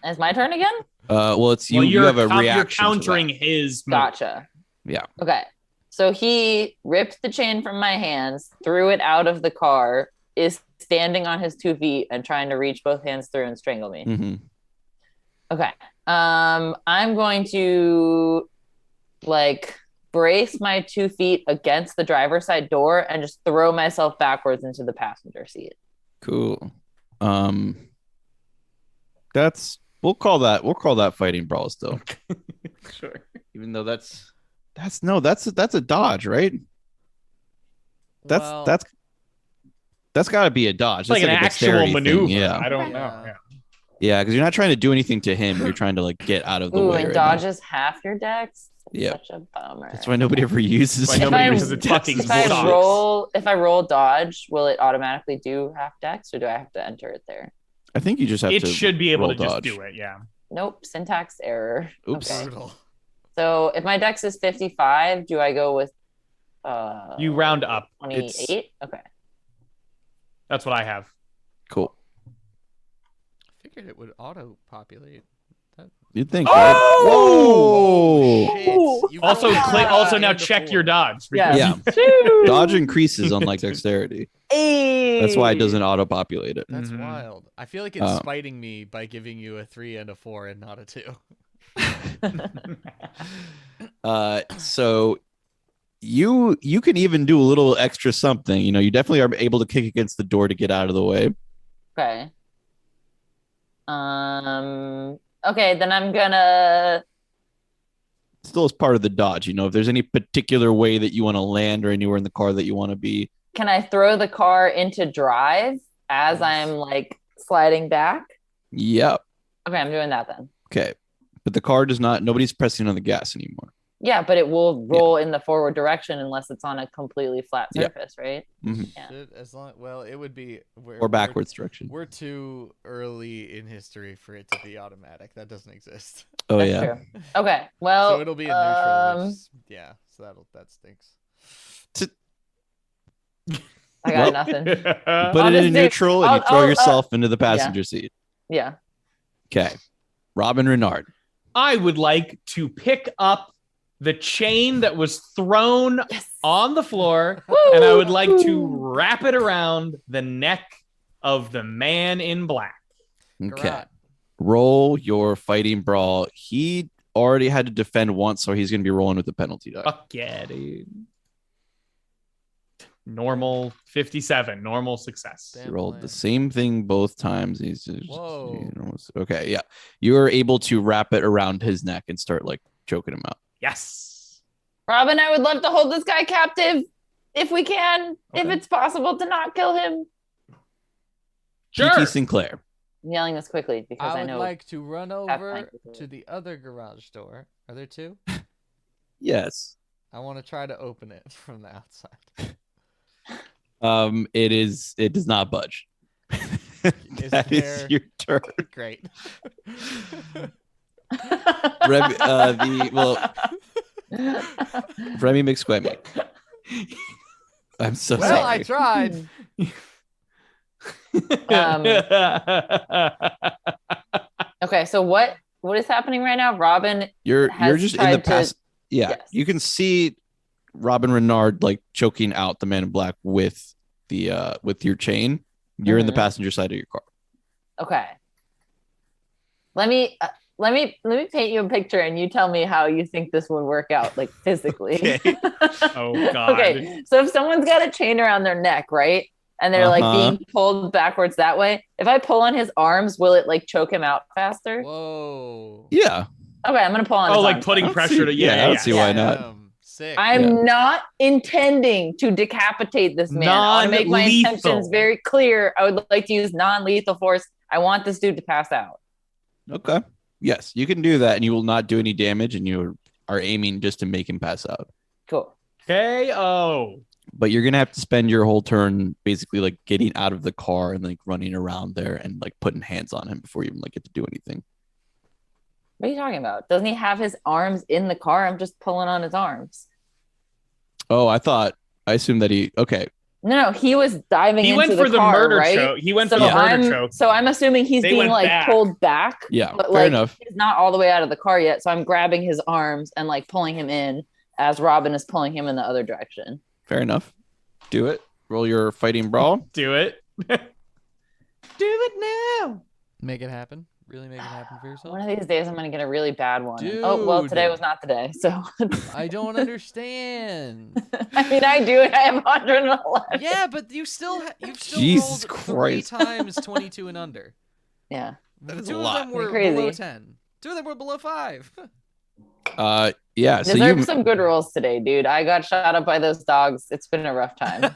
A: It's my turn again?
C: Well, it's you.
E: Well,
C: You have a
E: you're
C: reaction.
E: countering
C: To that.
E: his move.
A: Gotcha.
C: Yeah.
A: Okay. So he ripped the chain from my hands, threw it out of the car, is standing on his 2 feet and trying to reach both hands through and strangle me.
C: Mhm.
A: Okay. I'm going to like brace my 2 feet against the driver's side door and just throw myself backwards into the passenger seat.
C: Cool. That's we'll call that fighting brawl still.
E: Sure.
C: Even though that's a dodge, right? That's
D: Well,
C: that's got to be a dodge.
E: It's like
C: That's
E: an
C: a
E: actual
C: dexterity
E: maneuver.
C: thing. Yeah,
E: I don't know.
D: Yeah.
E: Yeah.
C: yeah, because you're not trying to do anything to him. You're trying to like get out of the
A: Ooh,
C: way.
A: and
C: right now.
A: dodges half your dex? That's
C: Yeah.
A: such a bummer.
C: That's why nobody ever uses.
E: Why
A: If
E: nobody
A: I-
E: uses it fucking
A: if I
E: sucks.
A: roll dodge, will it automatically do half dex or do I have to enter it there?
C: I think you just have
E: It
C: to.
E: should be able
C: roll
E: to just
C: dodge.
E: do it. Yeah.
A: Nope, syntax error.
C: Oops.
A: Okay.
D: brutal.
A: So if my dex is 55, do I go with
E: You round up.
A: 28? Okay.
E: That's what I have.
C: Cool.
D: I figured it would auto populate.
C: You'd think.
E: Oh!
C: Right? Whoa!
E: Also,
A: Oh,
E: now
D: and
E: check
D: four.
E: your dodge.
A: Yeah.
C: Yeah. Dodge increases unlike dexterity.
A: Hey.
C: That's why it doesn't auto populate it.
D: That's
E: Mhm.
D: wild. I feel like it's spiting me by giving you a 3 and a 4 and not a 2.
C: So you can even do a little extra something. You know, you definitely are able to kick against the door to get out of the way.
A: Okay. Okay, then I'm gonna
C: Still as part of the dodge. You know, if there's any particular way that you want to land or anywhere in the car that you want to be.
A: can I throw the car into drive as
D: Nice.
A: I'm like sliding back?
C: Yep.
A: Okay, I'm doing that then.
C: Okay. But the car does not. Nobody's pressing on the gas anymore.
A: Yeah, but it will roll in the forward direction unless it's on a completely flat
C: Yeah.
A: surface, right?
C: Mhm.
A: Yeah.
D: It would be
C: Or backwards direction.
D: We're too early in history for it to be automatic. That doesn't exist.
C: Oh
A: That's
C: yeah.
A: true. Okay. Well,
D: So it'll be a neutral. So that stinks.
A: I got nothing.
C: Put
A: I'll
C: it
A: just
C: in
A: do-
C: neutral and you
A: I'll-
C: throw
A: I'll,
C: yourself into the passenger seat.
A: Yeah.
C: Okay. Robin Renard.
E: I would like to pick up the chain that was thrown on the floor, and I would like to wrap it around the neck of the man in black.
C: Okay.
D: Garrot.
C: Roll your fighting brawl. He already had to defend once, so he's going to be rolling with the penalty die.
E: Fuck yeah, dude. Normal 57, normal success.
C: He rolled the same thing both times. He's just,
D: Whoa.
C: Okay, yeah. You are able to wrap it around his neck and start like choking him out.
E: Yes.
A: Robin, I would love to hold this guy captive if we can, if
C: Okay.
A: it's possible to not kill him.
E: Sure.
C: GT Sinclair.
A: I'm yelling this quickly because
D: I
A: I
D: would
A: know.
D: like to run
A: time
D: over
A: to do it.
D: to the other garage door. Are there two?
C: Yes.
D: I want to try to open it from the outside.
C: It does not budge. That is
D: there-
C: your turn.
D: Great.
C: Remy, Remy McSquemmy. I'm so
D: Well,
C: sorry.
D: I tried.
A: Okay, so what is happening right now? Robin
C: You're
A: has
C: just in the
A: tried to-
C: past. Yeah,
A: Yes.
C: you can see Robin Renard like choking out the man in black with the with your chain. You're in the
A: Mhm.
C: passenger side of your car.
A: Okay. Let me paint you a picture and you tell me how you think this would work out, like physically.
C: Okay.
E: Oh, God.
A: Okay. So if someone's got a chain around their neck, right? And they're like
C: Uh-huh.
A: being pulled backwards that way. If I pull on his arms, will it like choke him out faster?
D: Whoa.
C: Yeah.
A: Okay, I'm gonna pull on
E: Oh,
A: his
E: like
A: arms.
E: putting
C: I don't
E: pressure
C: see-
E: to
C: yeah, I don't see why not.
D: Sick.
A: I'm not intending to decapitate this man. I want to make my
E: Non-lethal.
A: intentions very clear. I would like to use non-lethal force. I want this dude to pass out.
C: Okay. Yes, you can do that, and you will not do any damage, and you are aiming just to make him pass out.
A: Cool.
E: KO.
C: But you're gonna have to spend your whole turn basically like getting out of the car and like running around there and like putting hands on him before you even like get to do anything.
A: What are you talking about? Doesn't he have his arms in the car? I'm just pulling on his arms.
C: Oh, I assumed that he. Okay.
A: No, he was diving
E: He
A: into
E: went
A: the
E: for the
A: car,
E: murder
A: right?
E: choke. He went
A: So
E: for the murder
A: I'm
E: choke.
A: so I'm assuming he's
E: They
A: being
E: went
A: like
E: back.
A: pulled back.
C: Yeah.
A: But
C: Fair
A: like
C: enough.
A: he's not all the way out of the car yet. So I'm grabbing his arms and like pulling him in as Robin is pulling him in the other direction.
C: Fair enough. Do it. Roll your fighting brawl.
E: Do it. Do it now.
D: Make it happen. Really make it happen for yourself.
A: One of these days I'm gonna get a really bad one. Oh well,
D: Dude.
A: today was not the day. So
D: I don't understand.
A: I mean I do. I have 111.
D: Yeah, but you've still
C: Jesus
D: rolled
C: Christ.
D: 3 times 22 and under.
A: Yeah.
C: That is a
D: Two of
C: lot.
D: them were
A: Crazy.
D: below 10. 2 of them were below 5.
C: Yeah. So
A: Deserve
C: you
A: some good rolls today, dude. I got shot up by those dogs. It's been a rough time.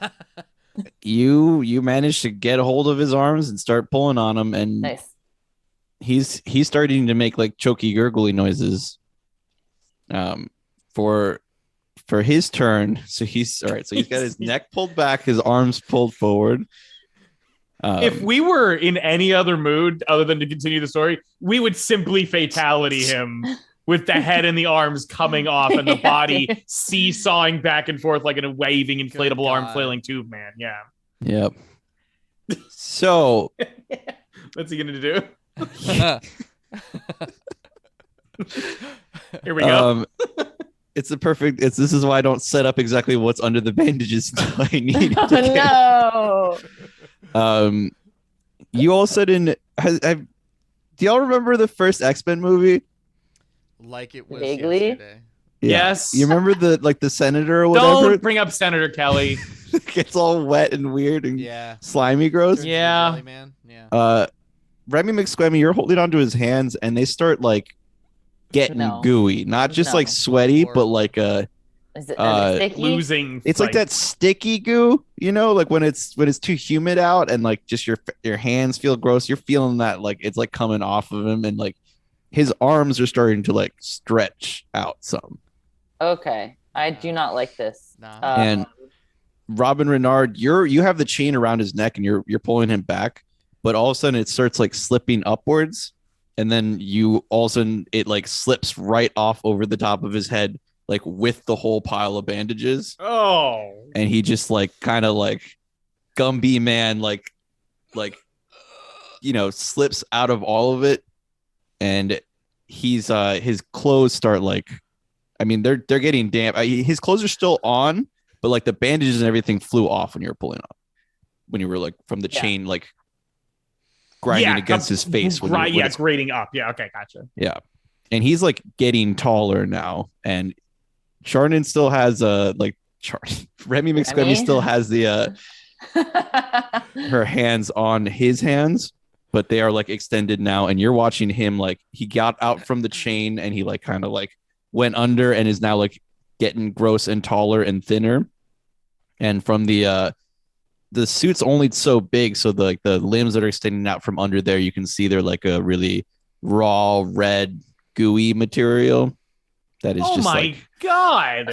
C: you managed to get a hold of his arms and start pulling on him, and
A: Nice.
C: he's starting to make like choky gurgly noises. For his turn, so he's all right. So he's got his neck pulled back, his arms pulled forward.
E: If we were in any other mood other than to continue the story, we would simply fatality him with the head and the arms coming off and the
A: Yeah.
E: body seesawing back and forth like in a waving inflatable arm
D: God.
E: flailing tube man. Yeah.
C: Yep. So
E: What's he gonna do? Here we go.
C: it's the perfect. This is why I don't set up exactly what's under the bandages until I need it.
A: Oh no.
C: You all said do y'all remember the first X-Men movie?
D: Like it was
A: Vaguely?
D: yesterday.
E: Yes.
C: You remember the senator or whatever?
E: Don't bring up Senator Kelly.
C: Gets all wet and weird and
D: Yeah.
C: slimy gross.
D: Turns into
E: Yeah.
D: Jelly Man. Yeah.
C: Remy McSquemmy, you're holding onto his hands and they start like getting
A: No.
C: gooey, not just
A: No.
C: like sweaty,
D: Or-
C: but like
A: Is it sticky?
E: Losing.
C: it's like that sticky goo, you know, like when it's too humid out and like just your hands feel gross. You're feeling that like it's like coming off of him and like his arms are starting to like stretch out some.
A: Okay. I do not like this.
D: Nah.
C: And Robin Renard, you have the chain around his neck and you're pulling him back, but all of a sudden it starts like slipping upwards, and then you all of a sudden it like slips right off over the top of his head, like with the whole pile of bandages,
E: Oh.
C: and he just like kind of like Gumby man like slips out of all of it, and he's his clothes start like, I mean they're getting damp. His clothes are still on, but like the bandages and everything flew off when you were pulling up, when you were like from the chain like grinding against his face.
E: Grating up. Yeah, okay, gotcha.
C: Yeah, and he's like getting taller now, and Shannon still has Remy McSquemmy still has the her hands on his hands, but they are like extended now, and you're watching him like he got out from the chain and he like kind of like went under and is now like getting gross and taller and thinner. And from the suit's only so big, so the limbs that are extending out from under there, you can see they're like a really raw red gooey material that is just like
E: God.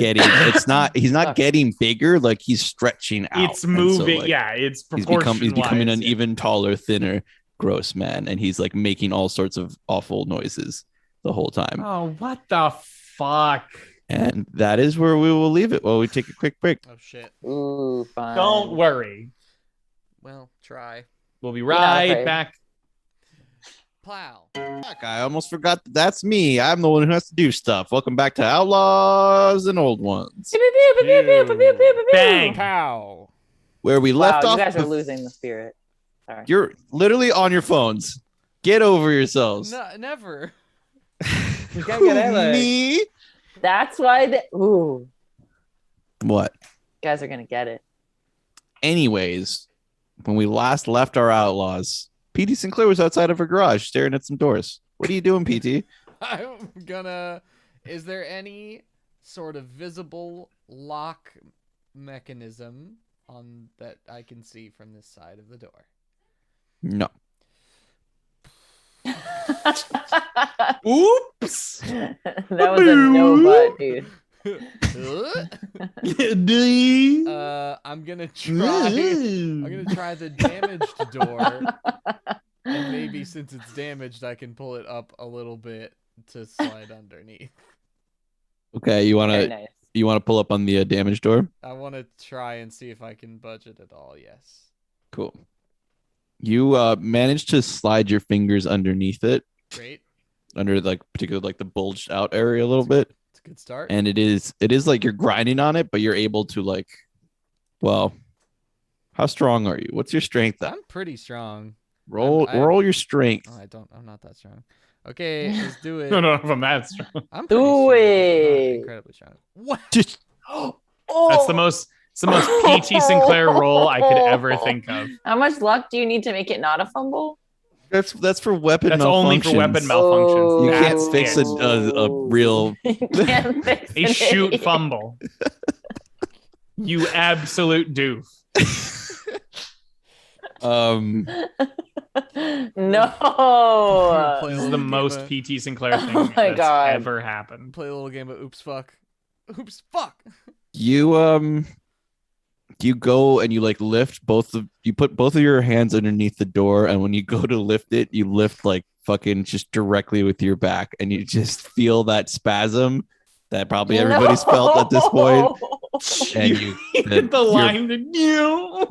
C: He's not getting bigger, like he's stretching out.
E: It's moving.
C: So, like,
E: it's
C: he's becoming an even taller, thinner, gross man, and he's like making all sorts of awful noises the whole time.
E: Oh, what the fuck?
C: And that is where we will leave it while we take a quick break.
D: Oh shit.
A: Ooh, fine.
E: Don't worry.
D: Well, try.
E: We'll be right
A: afraid.
E: back.
D: Plow.
C: I almost forgot that's me. I'm the one who has to do stuff. Welcome back to Outlaws and Old Ones,
E: Bang.
D: Pow.
C: where we
A: Wow,
C: left off.
A: you guys are losing the spirit. Sorry.
C: You're literally on your phones. Get over yourselves.
D: No, never.
A: You gotta get out of it.
C: Me?
A: That's why ooh,
C: What?
A: you guys are gonna get it.
C: Anyways, when we last left our Outlaws, PT Sinclair was outside of her garage staring at some doors. What are you doing, PT?
D: I'm gonna. Is there any sort of visible lock mechanism on that I can see from this side of the door?
C: No.
E: Oops.
A: That was a no butt, dude.
D: I'm gonna try the damaged door, and maybe since it's damaged, I can pull it up a little bit to slide underneath.
C: Okay, you
A: Very
C: wanna
A: nice.
C: pull up on the damaged door?
D: I want to try and see if I can budge it at all. Yes.
C: Cool. You managed to slide your fingers underneath it,
D: Great.
C: under like particularly like the bulged out area a little bit.
D: It's a good start.
C: And it is like you're grinding on it, but you're able to like, well, how strong are you? What's your strength at?
D: I'm pretty strong.
C: Roll your strength.
D: Oh, I'm not that strong. Okay, let's do it.
E: No, if I'm that strong.
D: I'm pretty
A: Do
D: strong, but not
A: it.
D: incredibly strong. What?
C: Just
A: Oh,
E: That's the most PT Sinclair roll I could ever think of.
A: How much luck do you need to make it not a fumble?
C: that's for weapon
E: That's
C: malfunctions.
E: only for weapon malfunctions.
C: You can't
E: That's
C: fix
E: it.
C: a real.
A: You can't fix
E: A
A: it.
E: shoot fumble. You absolute doof.
A: No.
D: Play a
E: This is
D: little
E: the
D: game
E: most
D: of-
E: PT Sinclair thing
A: Oh my
E: that's
A: God.
E: ever happened.
D: Play a little game of oops fuck. Oops fuck.
C: You go and you like you put both of your hands underneath the door, and when you go to lift it, you lift like fucking just directly with your back, and you just feel that spasm that probably everybody's felt at this point. And you
E: hit the line to you.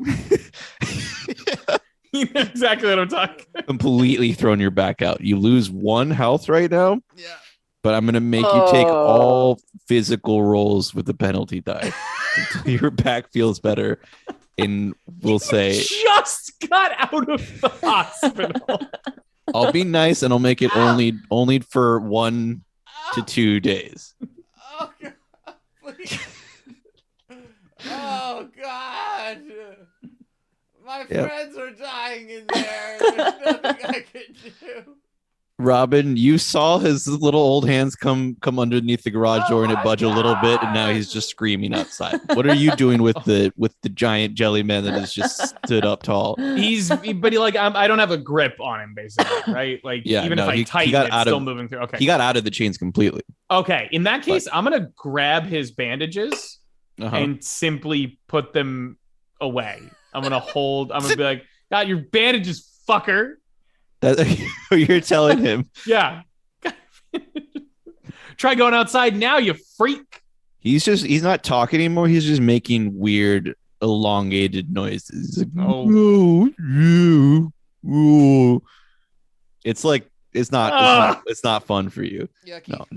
E: You know exactly what I'm talking about.
C: completely thrown your back out. You lose 1 health right now,
D: Yeah.
C: but I'm gonna make you take all physical rolls with the penalty die until your back feels better. And we'll say
E: Just got out of the hospital.
C: I'll be nice and I'll make it only for 1 to 2 days.
D: Oh god. Please. Oh god. My
C: Yep.
D: friends are dying in there. There's nothing I can do.
C: Robin, you saw his little old hands come underneath the garage door and it budge a little bit, and now he's just screaming outside. What are you doing with the giant jelly man that has just stood up tall?
E: I don't have a grip on him, basically, right? Like,
C: Yeah,
E: even
C: no,
E: if I
C: he
E: tighten,
C: got
E: it's
C: out
E: still
C: of
E: moving through. Okay,
C: he got out of the chains completely.
E: okay. In that case, I'm gonna grab his bandages and simply put them away. I'm gonna be like, "Got your bandages, fucker."
C: That you're telling him.
E: Yeah. Try going outside now, you freak.
C: He's not talking anymore. He's just making weird, elongated noises. Like,
E: Oh.
C: It's like it's not fun for you.
D: Yucky.
C: No, it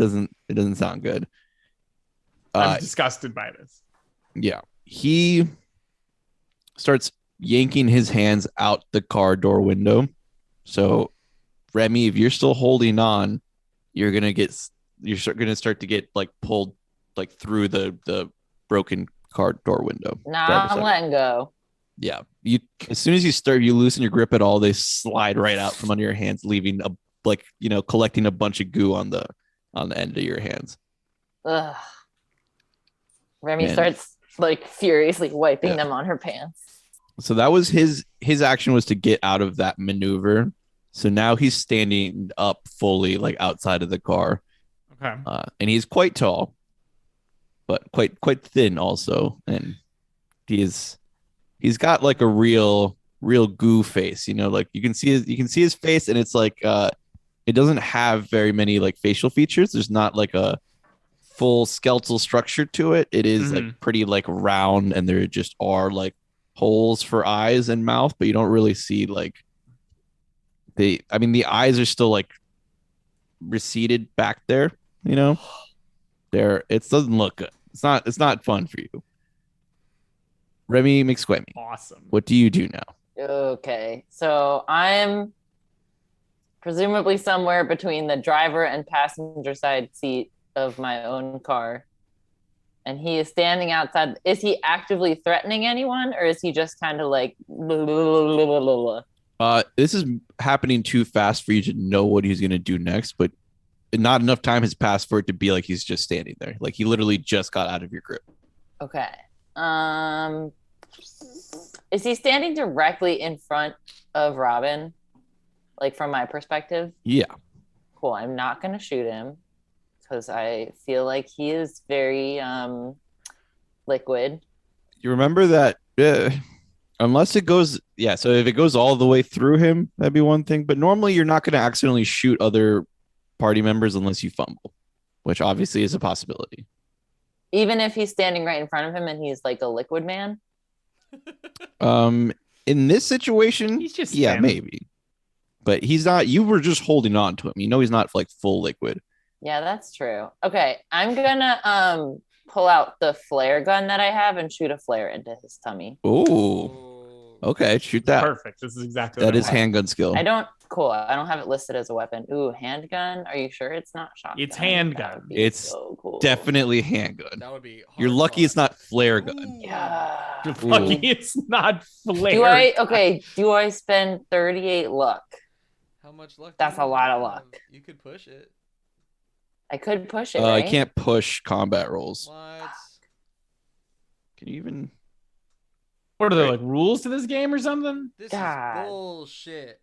C: doesn't sound good.
E: I'm disgusted by this.
C: Yeah. He starts yanking his hands out the car door window. So, Remy, if you're still holding on, you're gonna start to get like pulled like through the broken car door window.
A: Nah, I'm letting go.
C: Yeah, as soon as you loosen your grip at all, they slide right out from under your hands, leaving collecting a bunch of goo on the end of your hands.
A: Ugh. Remy starts like furiously wiping them on her pants.
C: So that was his action, was to get out of that maneuver. So now he's standing up fully, like outside of the car.
E: Okay.
C: And he's quite tall, but quite thin also, and he's got like a real goo face. Like you can see his face, and it's like it doesn't have very many like facial features. There's not like a full skeletal structure to it. It is like pretty like round, and there just are like holes for eyes and mouth, but you don't really see like the eyes are still like receded back there, it doesn't look good. It's not fun for you. Remy McSquemmy,
E: awesome.
C: what do you do now?
A: Okay, so I'm presumably somewhere between the driver and passenger side seat of my own car, and he is standing outside. Is he actively threatening anyone, or is he just kind of like blah, blah, blah, blah, blah?
C: This is happening too fast for you to know what he's going to do next, but not enough time has passed for it to be like he's just standing there. Like he literally just got out of your grip.
A: Okay. Is he standing directly in front of Robin? Like from my perspective?
C: Yeah.
A: Cool. I'm not going to shoot him because I feel like he is very liquid.
C: You remember that unless it goes, so if it goes all the way through him, that'd be one thing. But normally you're not going to accidentally shoot other party members unless you fumble, which obviously is a possibility.
A: Even if he's standing right in front of him and he's like a liquid man?
C: In this situation,
E: he's just
C: maybe. But he's not, you were just holding on to him. He's not like full liquid.
A: Yeah, that's true. Okay, I'm gonna pull out the flare gun that I have and shoot a flare into his tummy.
C: Ooh. Okay, shoot that.
E: Perfect. This is exactly
C: that is handgun skill.
A: I don't have it listed as a weapon. Ooh, handgun? Are you sure it's not shotgun?
E: It's handgun.
C: It's
A: so cool.
C: Definitely handgun.
D: That would be hard.
C: You're lucky it's not flare gun.
D: Ooh.
A: Yeah.
E: You're lucky it's not flare.
A: Do I spend 38 luck?
D: How much luck?
A: That's a lot of luck.
D: You could push it.
A: I could push it, right?
C: I can't push combat rolls.
D: What?
C: Can you even?
E: What are there like rules to this game or something?
D: This
A: God.
D: is bullshit.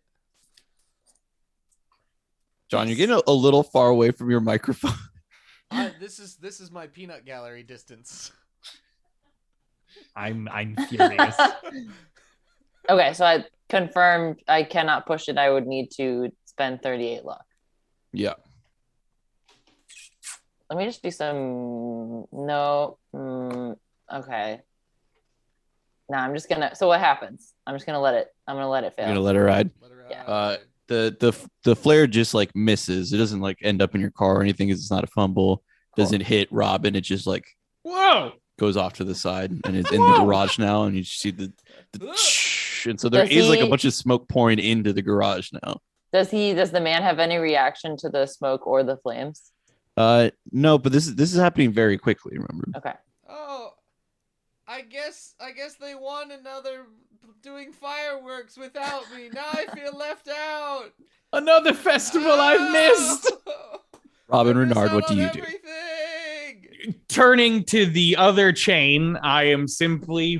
C: John, you're getting a little far away from your microphone.
D: This is my peanut gallery distance.
E: I'm furious.
A: Okay, so I confirmed I cannot push it. I would need to spend 38 luck.
C: Yeah.
A: Let me just do some. No. Okay. No, I'm just gonna. So what happens? I'm just gonna let it. I'm gonna let it fail.
C: You're gonna let it ride.
D: Let her
A: Yeah.
D: out.
C: The flare just like misses. It doesn't like end up in your car or anything. It's not a fumble. Doesn't hit Robin. It just like
E: Whoa!
C: goes off to the side and it's in the garage now. And you see the and so there is like a bunch of smoke pouring into the garage now.
A: Does the man have any reaction to the smoke or the flames?
C: No, but this is happening very quickly. Remember?
A: Okay.
D: Oh, I guess they won another doing fireworks without me. Now I feel left out.
E: Another festival I've missed.
C: Robin
D: I miss
C: Renard,
D: out
C: what do
D: on
C: you do?
D: everything.
E: Turning to the other chain, I am simply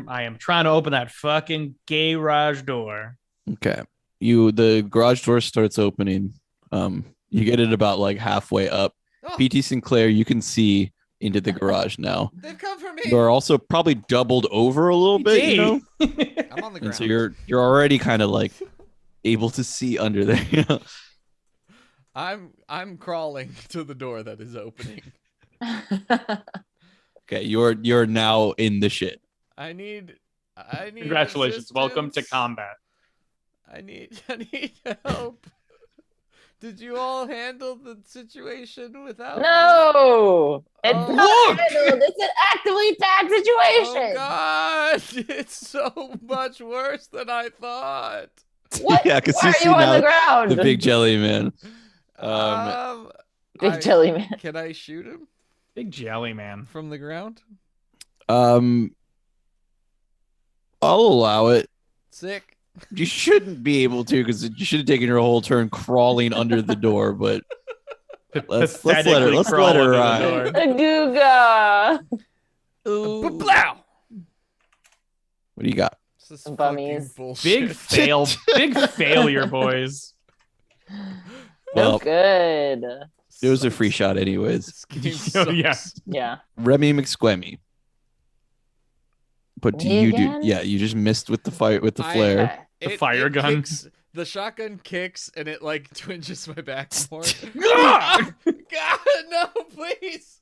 E: I am trying to open that fucking garage door.
C: Okay. The garage door starts opening. You get it about like halfway up.
D: Oh,
C: PT Sinclair, you can see into the garage now.
D: they've come for me.
C: You're also probably doubled over a little bit, you know?
D: I'm on the ground.
C: And so you're already kind of like able to see under there. You know?
D: I'm crawling to the door that is opening.
C: Okay, you're now in the shit.
D: I need
E: Congratulations. Welcome to
D: assistance.
E: combat.
D: I need help. Did you all handle the situation without me?
A: No, it's
D: Oh.
A: not handled. It's an actively bad situation.
D: Oh God, it's so much worse than I thought.
A: What?
C: Yeah, 'cause
A: Why
C: you
A: are
C: see
A: you on
C: now
A: the ground?
C: The big jelly man.
A: Big jelly man.
D: Can I shoot him
E: Big jelly man.
D: from the ground?
C: I'll allow it.
D: Sick.
C: You shouldn't be able to because you should have taken your whole turn crawling under the door, but let's let her ride.
A: Agooga.
D: Blow.
C: What do you got?
D: This is
A: Bummies.
D: fucking bullshit.
E: Big fail. Big failure, boys.
A: No
C: Well,
A: good.
C: it was a free shot anyways.
D: This game
E: Oh, yeah.
D: sucks.
A: Yeah.
C: Remy McSquemmy. What do
A: Me
C: you do?
A: again?
C: Yeah, you just missed with the fire with the flare.
A: Okay.
E: The fire gun.
D: Kicks, the shotgun kicks and it like twinges my back more.
E: Ah!
D: God, no, please.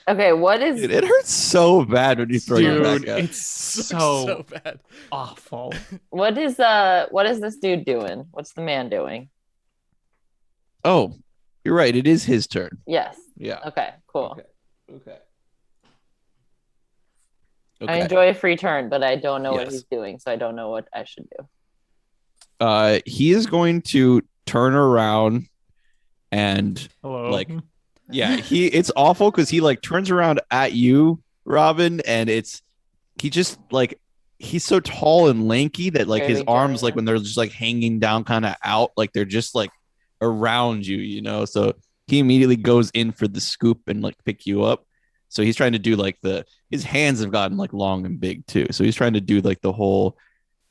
A: Okay, what is
C: Dude, it hurts so bad when you throw your
E: Dude,
C: back out.
E: it's
D: Sucks
E: so
D: so bad.
E: awful.
A: what is this dude doing? What's the man doing?
C: Oh, you're right. It is his turn.
A: Yes.
C: Yeah.
A: Okay, cool.
C: Okay.
A: I enjoy a free turn, but I don't know what
C: Yes.
A: he's doing, so I don't know what I should do.
C: He is going to turn around and
E: Hello.
C: Like- it's awful because he like turns around at you, Robin, and he's so tall and lanky that like
A: Very
C: his
A: big
C: arms,
A: jelly,
C: like when they're just like hanging down kind of out, like they're just like around you, you know. So he immediately goes in for the scoop and like pick you up. So he's trying to do like his hands have gotten like long and big too. So he's trying to do like the whole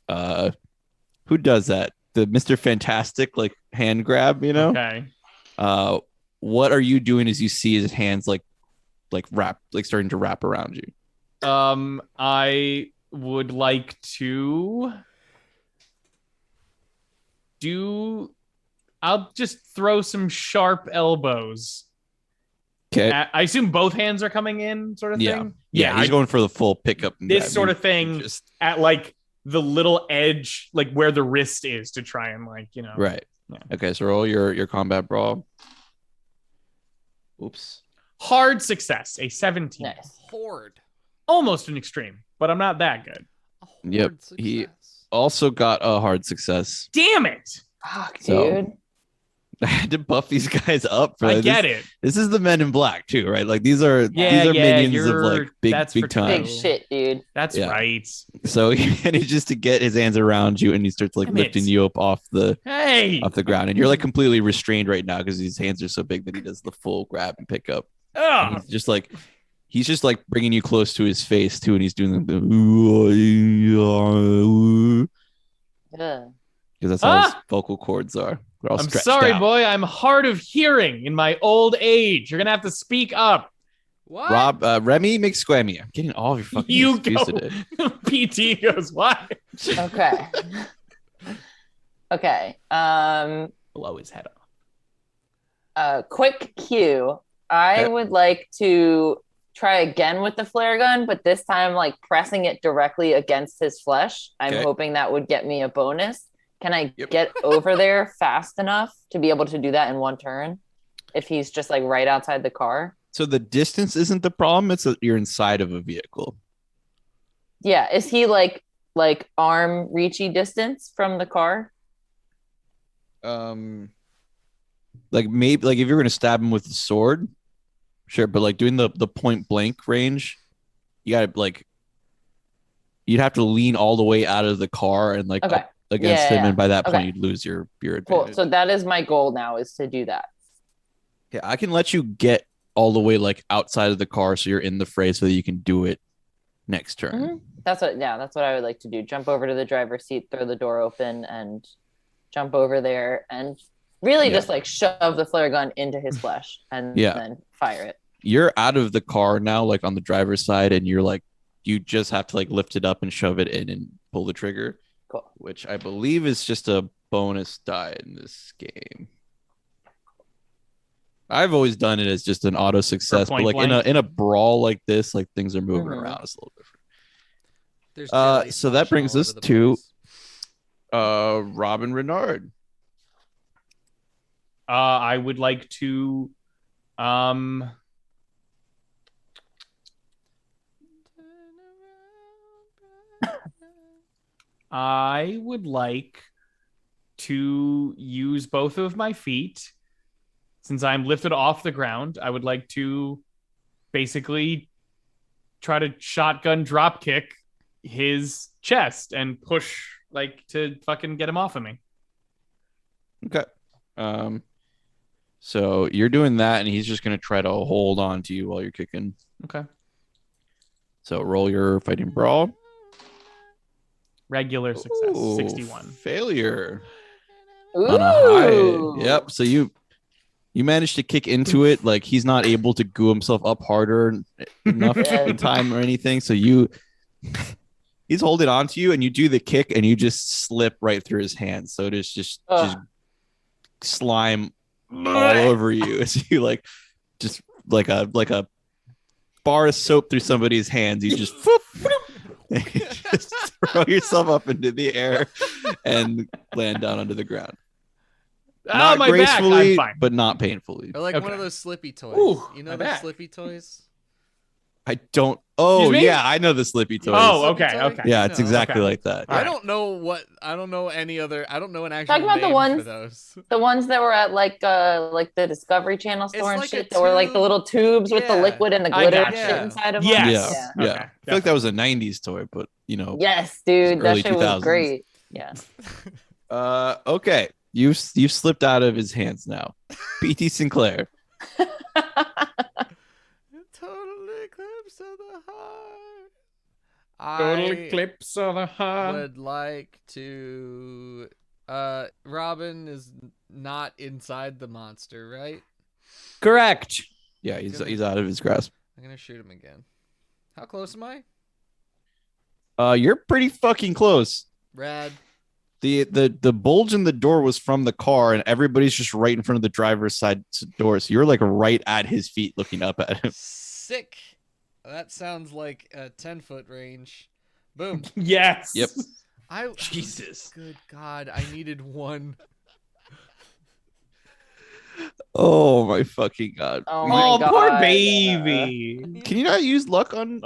C: who does that? The Mr. Fantastic like hand grab, you know?
E: Okay.
C: What are you doing as you see his hands like wrap, like starting to wrap around you?
E: I would like to I'll just throw some sharp elbows.
C: Okay.
E: I assume both hands are coming in, sort of
C: Yeah.
E: thing.
C: Yeah, he's going for the full pickup. and
E: This
C: grab.
E: sort
C: You-
E: of thing
C: Just,
E: at like the little edge, like where the wrist is, to try and like, you know.
C: right.
E: Yeah.
C: Okay, so roll your combat brawl. Oops.
E: Hard success, a 17.
A: Nice.
D: Horde.
E: Almost an extreme, but I'm not that good.
D: A
C: Yep,
D: horde
C: he-
D: success.
C: Also got a hard success.
E: Damn it!
A: Fuck,
C: So,
A: dude.
C: I had to buff these guys up. For
E: I
C: this.
E: get it.
C: This is the Men in Black too, right? Like these are minions of like big
E: that's for
C: time.
A: Big shit, dude.
E: That's
C: Yeah.
E: right.
C: So he manages to get his hands around you, and he starts like
E: Damn it.
C: lifting you up off the
E: Hey.
C: ground, and you're like completely restrained right now because his hands are so big that he does the full grab and pick up. And
E: Ugh.
C: he's just like bringing you close to his face too, and he's doing the
A: Ugh.
C: because that's how his
E: Ah!
C: vocal cords are. They're all
E: I'm
C: stretched
E: sorry,
C: out.
E: boy. I'm hard of hearing in my old age. You're gonna have to speak up.
D: What?
C: Remy McSquemmy. I'm getting all of your fucking
E: You
C: excuse
E: go.
C: today.
E: PT goes, what?
A: Okay. Okay.
E: Blow his head off.
A: Quick cue. I
C: Okay.
A: would like to try again with the flare gun, but this time like pressing it directly against his flesh. I'm
C: Okay.
A: hoping that would get me a bonus. Can I
C: Yep.
A: get over there fast enough to be able to do that in one turn? If he's just like right outside the car?
C: So the distance isn't the problem. It's that you're inside of a vehicle.
A: Yeah. Is he like arm reachy distance from the car?
C: Like maybe like if you're gonna stab him with a sword, sure, but like doing the point blank range, you gotta like you'd have to lean all the way out of the car and like
A: Okay.
C: against
A: Yeah,
C: him,
A: yeah.
C: and by that point
A: Okay.
C: you'd lose your
A: Cool.
C: advantage.
A: So that is my goal now, is to do that.
C: Yeah, I can let you get all the way like outside of the car so you're in the fray so that you can do it next turn.
A: Mhm. That's what I would like to do. Jump over to the driver's seat, throw the door open, and jump over there and really just like shove the flare gun into his flesh and then fire it.
C: You're out of the car now, like on the driver's side, and you're like, you just have to like lift it up and shove it in and pull the trigger.
A: Cool.
C: Which I believe is just a bonus die in this game. I've always done it as just an auto success, but like in a brawl like this, like things are moving around. It's a little different. So that brings us to Robin Renard.
E: I would like to I would like to use both of my feet. Since I'm lifted off the ground, I would like to basically try to shotgun drop kick his chest and push like to fucking get him off of me.
C: Okay. So you're doing that, and he's just gonna try to hold on to you while you're kicking.
E: Okay.
C: So roll your fighting brawl.
E: Regular success.
C: Ooh,
E: 61.
C: Failure.
A: Ooh.
C: On a high. Yep. So you managed to kick into it. Like he's not able to goo himself up harder enough in time or anything. So he's holding on to you, and you do the kick, and you just slip right through his hands. So it is just slime all over you as you like just like a bar of soap through somebody's hands. You just just throw yourself up into the air and land down onto the ground. Not
E: my
C: gracefully,
E: back. I'm fine.
C: but not painfully.
D: Or like one of those slippy toys.
E: Ooh,
D: you know
E: my
D: those
E: back.
D: slippy toys?
C: I don't. Oh
E: Excuse me?
C: yeah, I know the Slippy toys.
E: Oh,
D: Slippy
E: okay,
D: toy?
E: okay.
C: Yeah, it's
D: No.
C: exactly
E: Okay.
C: like that.
E: All
D: I
E: right.
D: don't know any other. I don't know an actual
A: Talking about the
D: name
A: ones-
D: for those.
A: The ones that were at like the Discovery Channel store and
D: like a
A: shit, that were like the
D: tube.
A: little tubes with the
D: Yeah.
A: liquid and the
E: I
A: glitter
E: gotcha.
A: shit inside of them.
E: Yes.
C: Yeah.
A: Yeah.
E: Okay,
C: I feel like that was a '90s toy, but you know.
A: Yes, dude. That
C: Early
A: shit
C: 2000s.
A: was great. Yeah.
C: Okay. You've slipped out of his hands now. PT Sinclair.
D: Total eclipse of the heart.
E: Total
D: I
E: eclipse of the heart.
D: would like to. Robin is not inside the monster, right?
E: Correct.
C: Yeah, he's out of his grasp.
D: I'm gonna shoot him again. How close am I?
C: You're pretty fucking close.
D: Rad.
C: The bulge in the door was from the car, and everybody's just right in front of the driver's side door. So you're like right at his feet, looking up at him.
D: Sick. That sounds like a 10-foot range. Boom.
E: Yes.
C: Yep.
E: Jesus.
D: Good God, I needed one.
C: Oh my fucking god!
A: Oh my
E: Oh,
A: god.
E: poor baby.
C: Can you not use luck on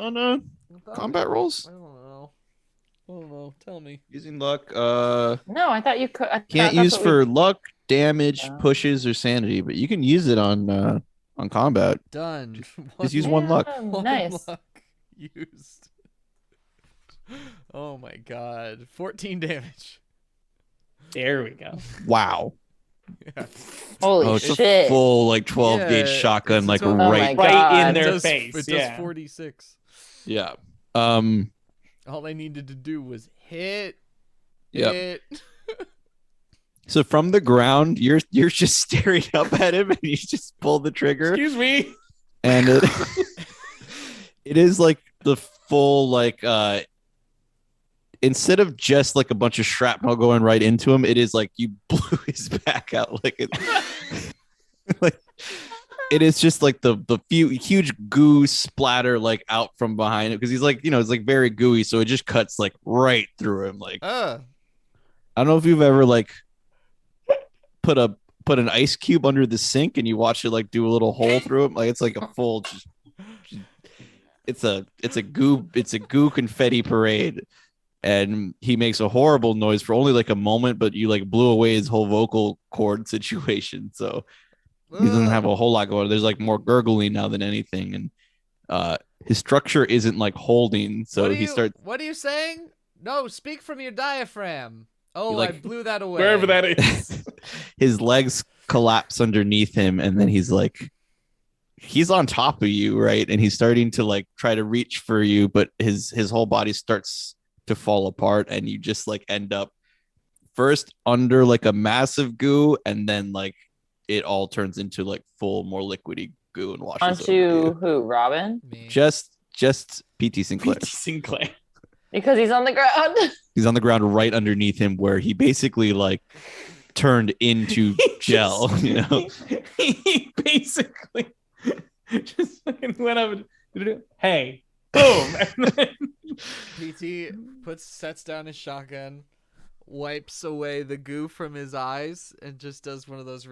C: combat rolls?
D: I don't know. Tell me.
C: Using luck,
A: No, I thought you could.
C: can't use for luck, damage, pushes, or sanity, but you can use it on combat.
D: Done.
C: Just use one luck.
A: Nice.
D: Luck used. Oh my God. 14 damage.
E: There we go.
C: Wow.
D: Yeah.
A: Holy
C: Oh, it's a
A: shit.
C: full like 12 gauge
D: Yeah,
C: shotgun,
D: it's
C: like
D: a 12
C: right.
A: my
E: Right
A: God.
E: in their
D: It does-
E: face.
D: It
E: Yeah.
D: does 46.
C: Yeah.
D: All I needed to do was hit.
C: Yep.
D: Hit.
C: So from the ground, you're just staring up at him, and you just pull the trigger,
E: Excuse me.
C: and it is like the full like instead of just like a bunch of shrapnel going right into him, it is like you blew his back out like it. Like it is just like the huge goo splatter like out from behind him, because he's like, it's like very gooey, so it just cuts like right through him. Like I don't know if you've ever like put an ice cube under the sink and you watch it like do a little hole through it. Like it's like a full it's a goo confetti parade, and he makes a horrible noise for only like a moment, but you like blew away his whole vocal cord situation, so he doesn't have a whole lot going on. There's like more gurgling now than anything, and his structure isn't like holding, so he starts.
D: What are you saying? No, speak from your diaphragm. Oh,
C: like-
D: I blew that away.
E: Wherever that is.
C: His legs collapse underneath him, and then he's on top of you, right? And he's starting to like try to reach for you, but his whole body starts to fall apart, and you just like end up first under like a massive goo, and then like it all turns into like full more liquidy goo and washes over
A: Onto
C: you.
A: who? Robin?
D: Me.
C: Just PT Sinclair.
E: P.T. Sinclair.
A: Because he's on the ground.
C: He's on the ground right underneath him, where he basically like turned into gel. You know,
E: He basically just fucking went up and, hey, boom. And then,
D: PT sets down his shotgun, wipes away the goo from his eyes, and just does one of those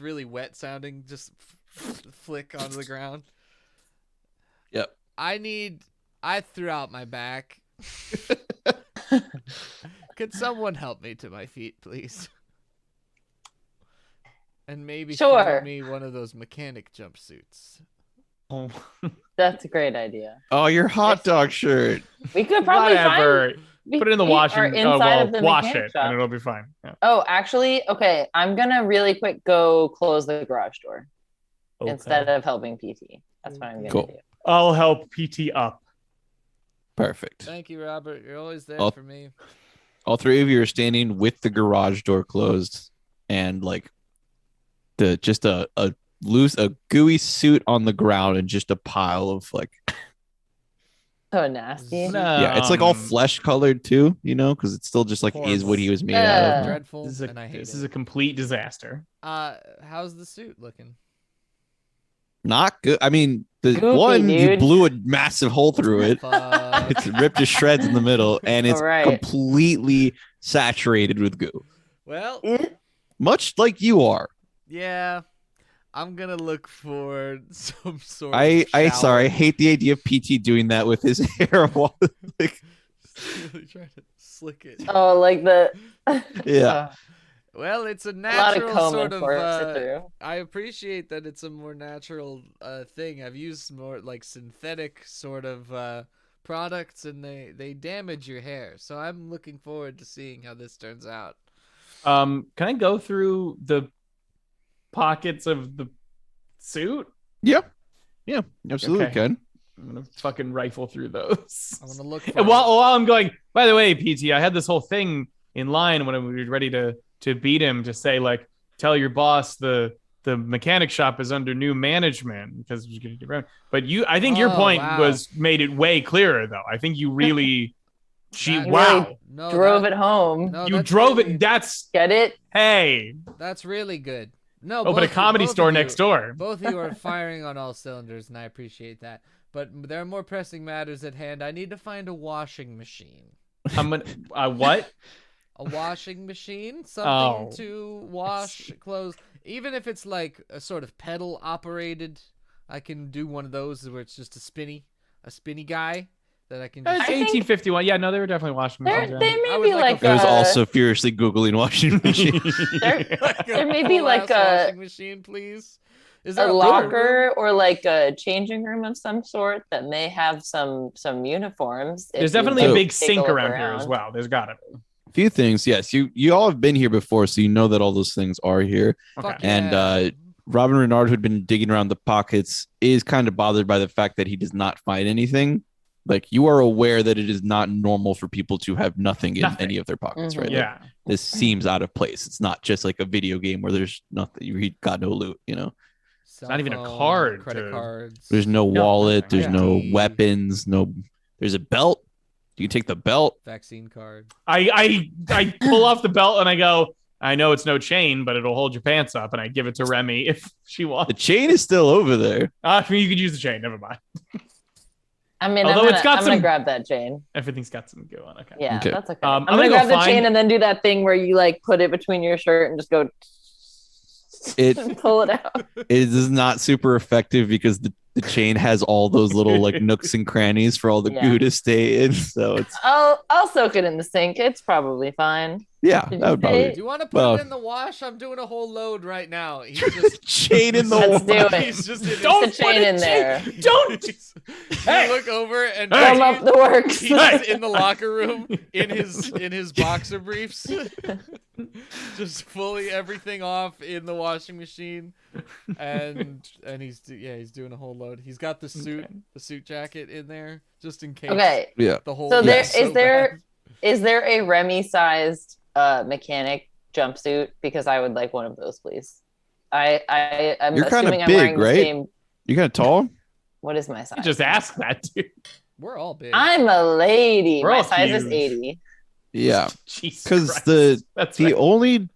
D: really wet sounding just flick onto the ground.
C: Yep.
D: I threw out my back. Could someone help me to my feet, please? And maybe
A: Sure.
D: find me one of those mechanic jumpsuits.
E: oh,
A: That's a great idea.
C: Oh, your hot dog shirt.
A: We could probably
E: whatever.
A: find.
E: Put it in the
A: we
E: washing.
A: are inside of the
E: wash
A: mechanic
E: it,
A: shop.
E: and it'll be fine. Yeah.
A: Oh, actually, okay. I'm gonna really quick go close the garage door instead of helping PT. That's what I'm gonna
C: Cool.
A: do.
E: I'll help PT up.
C: Perfect.
D: Thank you, Robert. You're always there
C: Oh.
D: for me.
C: All three of you are standing with the garage door closed, and like just a gooey suit on the ground, and just a pile of like
A: So nasty.
C: yeah, it's like all flesh colored too, you know, because it's still just like is what he was made out of.
D: Dreadful,
E: This
D: and I hate
E: is
D: it.
E: a complete disaster.
D: How's the suit looking?
C: Not good. I mean, the
A: Goofy,
C: one you
A: dude.
C: blew a massive hole through it.
D: Fuck.
C: It's ripped to shreds in the middle, and it's
A: All right.
C: completely saturated with goo,
D: Well,
C: much like you are.
D: yeah. I'm gonna look for some sort
C: I
D: of shower.
C: sorry, I hate the idea of PT doing that with his hair. While, like,
D: Really trying to slick it.
A: Oh, like the
C: yeah,
D: Well, it's a
A: a lot of
D: natural
A: combing
D: sort of.
A: for it to sit through.
D: I appreciate that it's a more natural thing. I've used more like synthetic sort of products, and they damage your hair. So I'm looking forward to seeing how this turns out.
E: Can I go through the pockets of the suit?
C: yeah, absolutely
E: Okay.
C: can.
E: I'm gonna fucking rifle through those.
D: I want to look for.
E: And while I'm going, by the way, PT, I had this whole thing in line when we were ready to beat him to say, like, tell your boss the mechanic shop is under new management because we're gonna get around. But I think your
D: Oh,
E: point
D: wow.
E: was made it way clearer though. I think you really
D: That-
E: wow.
D: No,
A: Drove it home.
D: No,
E: You
D: that's
E: drove
D: really-
E: it. That's
A: Get it?
E: hey.
D: That's really good. No,
E: Open a comedy store next door.
D: Both of you are firing on all cylinders, and I appreciate that. But there are more pressing matters at hand. I need to find a washing machine.
E: I'm gonna what?
D: A washing machine? Something
E: Oh.
D: to wash clothes. Even if it's like a sort of pedal operated, I can do one of those where it's just a spinny guy that I can
E: It's
D: just.
A: I think-
E: 1851. Yeah, no, they were definitely washing
A: There,
E: machines.
A: they
D: I
A: may
D: would
A: be
D: like
A: like
C: I was
A: a,
C: also furiously googling washing machine.
A: there,
D: Like a
A: there may be like
D: full-ass
A: a
D: washing machine, please. Is there
A: a
D: locker room?
A: locker or like a changing room of some sort that may have some uniforms. if
E: There's
A: you
E: definitely a
A: go
E: big
A: take
E: sink
A: look
E: around here as well. There's gotta be.
C: Few things, yes. You all have been here before, so you know that all those things are here.
E: Okay.
D: Fuck
C: And,
D: yeah.
C: Robin Renard, who'd been digging around the pockets, is kind of bothered by the fact that he does not find anything. Like, you are aware that it is not normal for people to have nothing in
E: Nothing.
C: any of their pockets,
A: Mhm.
C: right? Like,
E: Yeah.
C: this seems out of place. It's not just like a video game where there's nothing. You got no loot, you know.
D: Cell
E: not even a
D: phone,
E: card
D: credit
E: to-
D: cards.
C: There's no
E: No,
C: wallet.
E: nothing.
C: There's
E: Yeah.
C: no
D: ID.
C: weapons. No. There's a belt. You can take the belt.
D: vaccine card.
E: I pull off the belt and I go, I know it's no chain, but it'll hold your pants up. And I give it to Remy if she
C: The
E: wants.
C: chain is still over there.
E: I mean, you could use the chain. Never mind.
A: I mean,
E: Although it's got
A: I'm gonna
E: some-
A: grab that chain.
E: Everything's got some go on. Okay.
A: Yeah,
C: Okay.
A: that's okay.
E: I'm
A: I'm
E: gonna
A: gonna
E: go
A: grab the
E: find-
A: chain and then do that thing where you like put it between your shirt and just go
C: It
A: and pull it out.
C: it is not super effective because the chain has all those little like nooks and crannies for all the
A: Yeah.
C: goo to stay in. So it's
A: I'll soak it in the sink. It's probably fine.
C: Yeah,
A: Did
C: that
A: you
C: would probably.
A: say-
D: Do you want to put
C: Well-
D: it in the wash? I'm doing a whole load right now. He's just
C: Chain in the
A: Let's do it.
D: he's just in
E: Don't
A: Put a chain in there.
E: Don't.
D: You look over and
E: Hey.
A: Warm up the works.
D: he's just in the locker room in his boxer briefs, just fully everything off in the washing machine, and he's doing a whole load. He's got the suit jacket in there just in case.
A: Okay.
C: Yeah.
D: The whole
A: So
D: load
A: there
D: is
A: is there
D: bad.
A: is there a Remy sized mechanic jumpsuit? Because I would like one of those, please. I'm
C: You're kinda
A: assuming I'm
C: big,
A: wearing the
C: right?
A: same.
C: You kind of tall?
A: What is my size?
E: Just ask that, dude.
D: We're all big.
A: I'm a lady.
E: We're
A: My
E: all
A: size is
E: huge.
A: 80.
C: Yeah.
E: Jesus
C: Because
E: Christ. That's
C: the
E: right.
C: only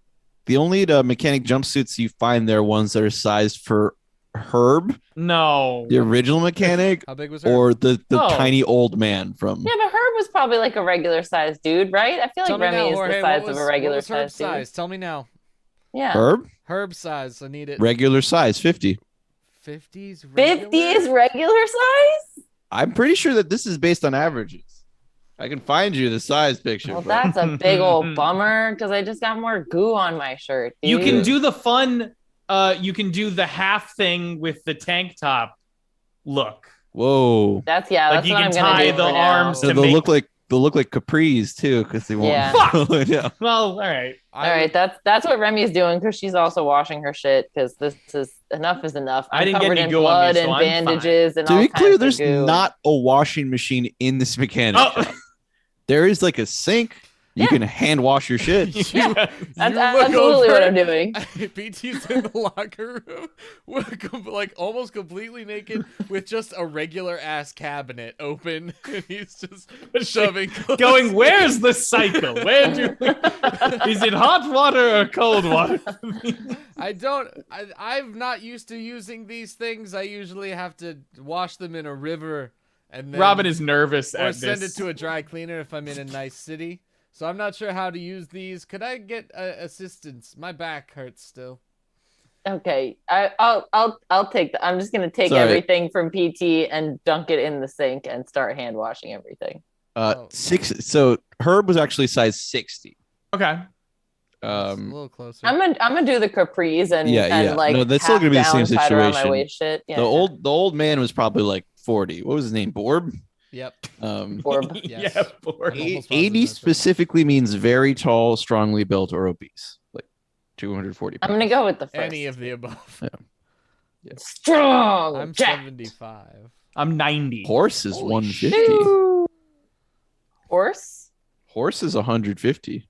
C: mechanic jumpsuits you find there are ones that are sized for Herb,
E: No.
C: the original mechanic,
D: How big was her?
C: or the
E: Oh.
C: tiny old man from.
A: Yeah, but Herb was probably like a regular sized dude, right? I feel like
D: Tell me
A: Remy
D: now,
A: is
D: Jorge,
A: the size
D: what was,
A: of a regular
D: what was Herb's
A: sized dude.
D: size? Tell me now.
A: Yeah.
C: Herb,
D: Herb size. I need it.
C: regular size, 50.
D: 50s.
A: 50 is regular size?
C: I'm pretty sure that this is based on averages. I can find you the size picture.
A: Well,
C: but-
A: that's a big old bummer because I just got more goo on my shirt.
E: You can
A: dude.
E: do the fun. You can do the half thing with the tank top look.
C: Whoa.
A: That's yeah.
E: Like
A: That's
E: you
A: what
E: can
A: I'm gonna
E: tie
A: do
E: the
A: for now.
E: arms
C: So
E: to
C: they'll
E: make.
C: look like capris too, because they won't.
A: Yeah.
C: yeah.
E: Well, all right.
A: All right, that's what Remy's doing because she's also washing her shit because this is enough is enough.
E: I
A: I'm
E: didn't get
A: covered
E: any
A: in
E: goo on me,
A: blood
E: so
A: and
E: I'm fine.
A: bandages and
C: To
A: all
C: be clear,
A: kinds
C: there's
A: of goo.
C: not a washing machine in this mechanic.
E: Oh.
C: shop. There is like a sink. You
A: Yeah.
C: can hand wash your shit.
A: That's
D: You look
A: absolutely what
D: over-
A: I'm doing.
D: BT's in the locker room, like almost completely naked, with just a regular ass cabinet open, and he's just shoving.
E: Going, where's the cycle? Where do is it hot water or cold water?
D: I'm not used to using these things. I usually have to wash them in a river, and then
E: Robin is nervous
D: or
E: at
D: send
E: this.
D: it to a dry cleaner if I'm in a nice city. So I'm not sure how to use these. Could I get assistance? My back hurts still.
A: Okay, I'll take that. I'm just gonna take
C: Sorry.
A: everything from PT and dunk it in the sink and start hand washing everything.
D: Oh.
C: So Herb was actually size 60.
E: Okay.
D: A little closer.
A: I'm gonna do the capris and
C: Yeah, yeah.
A: and like
C: No, that's still gonna be the
A: half
C: same
A: down, tied around my
C: situation.
A: waist shit. Yeah,
C: The old man was probably like 40. What was his name? Borb.
D: Yep.
A: Orb.
D: Yes.
E: Yeah, bored.
D: I'm almost positive
C: 80
D: that's right.
C: specifically means very tall, strongly built, or obese. Like 240
A: I'm
C: pounds.
A: gonna go with the first.
D: Any of the above.
A: Strong.
D: I'm
A: Jack.
D: 75.
E: I'm 90.
C: Horse is
D: Holy
C: 150.
A: Ooh. Horse.
C: Horse is 150.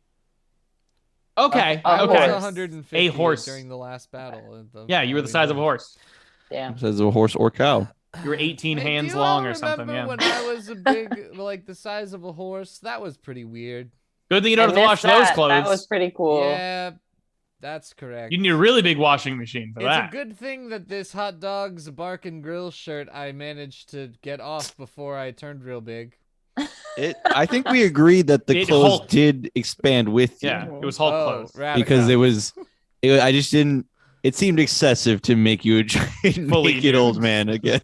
E: Okay.
A: A
D: I was
E: okay.
A: horse.
D: 150
E: A horse.
D: during the last battle. at the
E: Yeah, you were the size of a horse.
A: Damn.
C: Says a horse or cow.
E: You were 18
D: Hey,
E: hands
D: do you all
E: long or something.
D: remember
E: Yeah.
D: when I was a big, like the size of a horse? That was pretty weird.
E: Good thing you don't
A: I
E: have to wash
A: missed
E: those
A: that.
E: clothes.
A: That was pretty cool.
D: Yeah, that's correct.
E: You need a really big washing machine for
D: It's
E: that.
D: a good thing that this hot dogs bark and grill shirt I managed to get off before I turned real big.
C: I think we agreed that the
E: It
C: clothes
E: hulked.
C: did expand with you.
E: Yeah, it was Hulk clothes.
C: Because I just didn't. It seemed excessive to make you a giant
E: Fully
C: naked
E: nude.
C: old man again.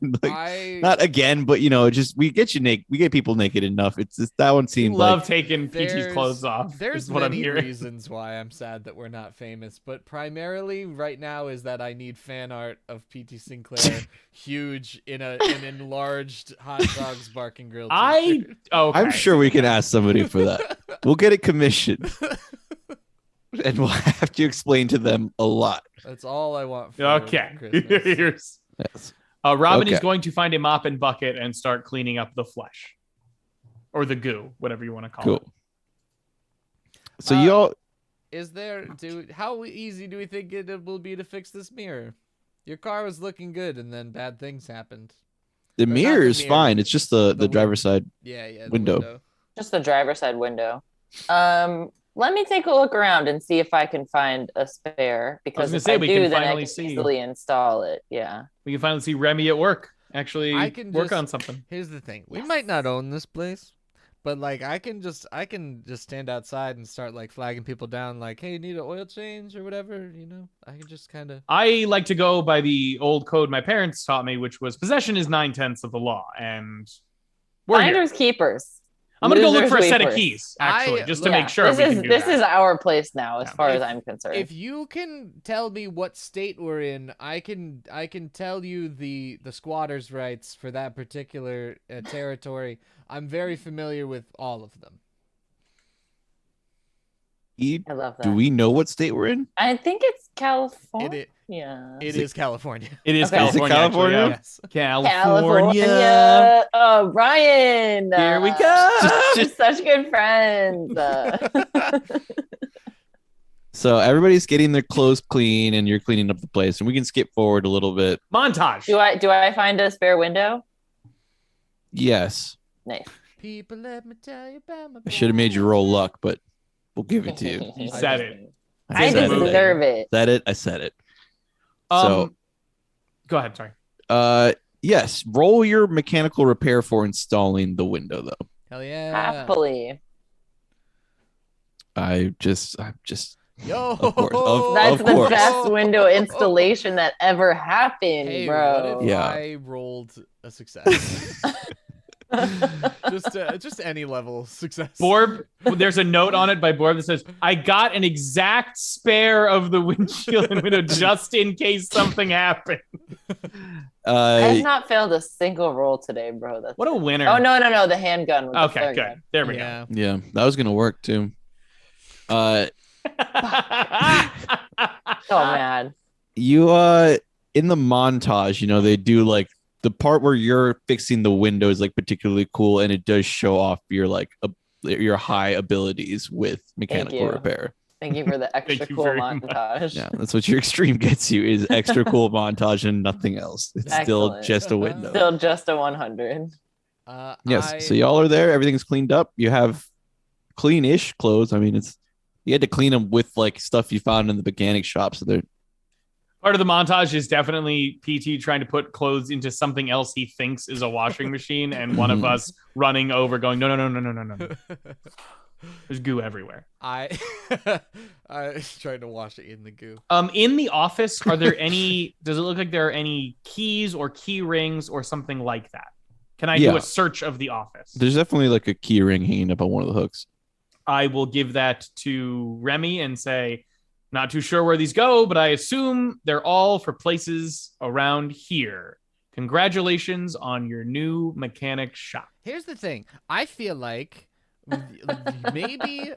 C: Not again, but just we get you naked. We get people naked enough. It's just that one
E: You
C: seemed
E: love
C: like
E: taking PT's clothes off.
D: There's
E: is what I'm
D: many
E: hearing.
D: reasons why I'm sad that we're not famous, but primarily right now is that I need fan art of PT Sinclair, huge in an enlarged hot dogs barking grill. t-shirt.
E: Okay.
C: I'm sure we can ask somebody for that. We'll get it commissioned, and we'll have to explain to them a lot.
D: That's all I want for
E: Okay.
D: Christmas.
E: Here's
C: Yes.
E: Robin is
C: Okay.
E: going to find a mop and bucket and start cleaning up the flesh or the goo, whatever you want to call it.
C: Cool. So
D: Uh,
C: y'all,
D: How easy do we think it will be to fix this mirror? Your car was looking good, and then bad things happened.
C: the
D: not
C: mirror
D: the
C: is
D: mirror,
C: fine. It's just the
D: the
C: driver's side.
D: Yeah, the
C: Window.
A: Just the driver's side window. Let me take a look around and see if I can find a spare. Because
E: gonna
A: if
E: say,
A: I
E: we
A: do,
E: can
A: then I
E: finally
A: can
E: see.
A: easily install it. Yeah.
E: We can finally see Remy at work actually
D: I can
E: work
D: just-
E: on something.
D: Here's the thing: we might not own this place, but like I can just stand outside and start like flagging people down, like, "Hey, need an oil change or whatever." I can just kind of.
E: I like to go by the old code my parents taught me, which was possession is 9/10 of the law, and we're here.
A: Finders keepers.
E: I'm gonna go look
A: Losers
E: for a set of
A: weepers.
E: keys, actually, just to
A: Yeah,
E: make sure we can do
A: this
E: that.
A: is our place now, as
E: Yeah.
A: far as I'm concerned.
D: If you can tell me what state we're in, I can tell you the squatters' rights for that particular territory. I'm very familiar with all of them.
A: I love that.
C: Do we know what state we're in?
A: I think it's California.
D: It is California.
E: It is
A: Okay.
E: California.
C: Is it California?
E: Actually,
D: Yes.
E: yeah.
A: California. Oh, Ryan.
E: Here we go.
A: Such good friends.
C: So everybody's getting their clothes clean, and you're cleaning up the place, and we can skip forward a little bit.
E: Montage.
A: Do I find a spare window?
C: Yes,
A: Nice.
D: People, let me tell you about my.
C: I should have made you roll luck, but we'll give it to you.
E: You said it.
A: I
C: said
A: deserve it.
C: Said it. I said it. So,
E: Go ahead. Sorry.
C: yes, roll your mechanical repair for installing the window, though.
D: Hell yeah.
A: Happily.
C: I'm just.
D: Yo.
C: Of course.
A: That's
C: Of
A: the
C: course.
A: best window installation that ever happened,
D: Hey,
A: bro.
D: what if
C: Yeah.
D: I rolled a success? just any level success.
E: Borb, there's a note on it by Borb that says, I got an exact spare of the windshield and window just in case something happened.
A: I have not failed a single roll today, bro. That's
E: What a winner.
A: Oh no, the handgun. With the
E: Okay,
A: flare
E: good.
A: gun.
E: There we
D: Yeah.
C: Yeah, that was gonna work too.
E: go.
A: Oh man.
C: You in the montage, they do like the part where you're fixing the window is like particularly cool, and it does show off your your high abilities with mechanical
A: you.
C: repair.
A: Thank you for the extra
E: you
A: cool
E: very
A: montage.
C: Yeah, that's what your extreme gets you is extra cool montage and nothing else. It's still
A: Excellent.
C: just a window.
A: Still just a 100.
C: Yes. So y'all are there. Everything's cleaned up. You have clean-ish clothes. I mean, you had to clean them with like stuff you found in the mechanic shop. So they're
E: Part of the montage is definitely PT trying to put clothes into something else he thinks is a washing machine, and one of us running over going, no. There's goo everywhere.
D: I tried to wash it in the goo.
E: In the office, are there any, does it look like there are any keys or key rings or something like that? Can I do a search of the office?
C: there's definitely like a key ring hanging up on one of the hooks.
E: I will give that to Remy and say, not too sure where these go, but I assume they're all for places around here. Congratulations on your new mechanic shop.
D: Here's the thing. I feel like maybe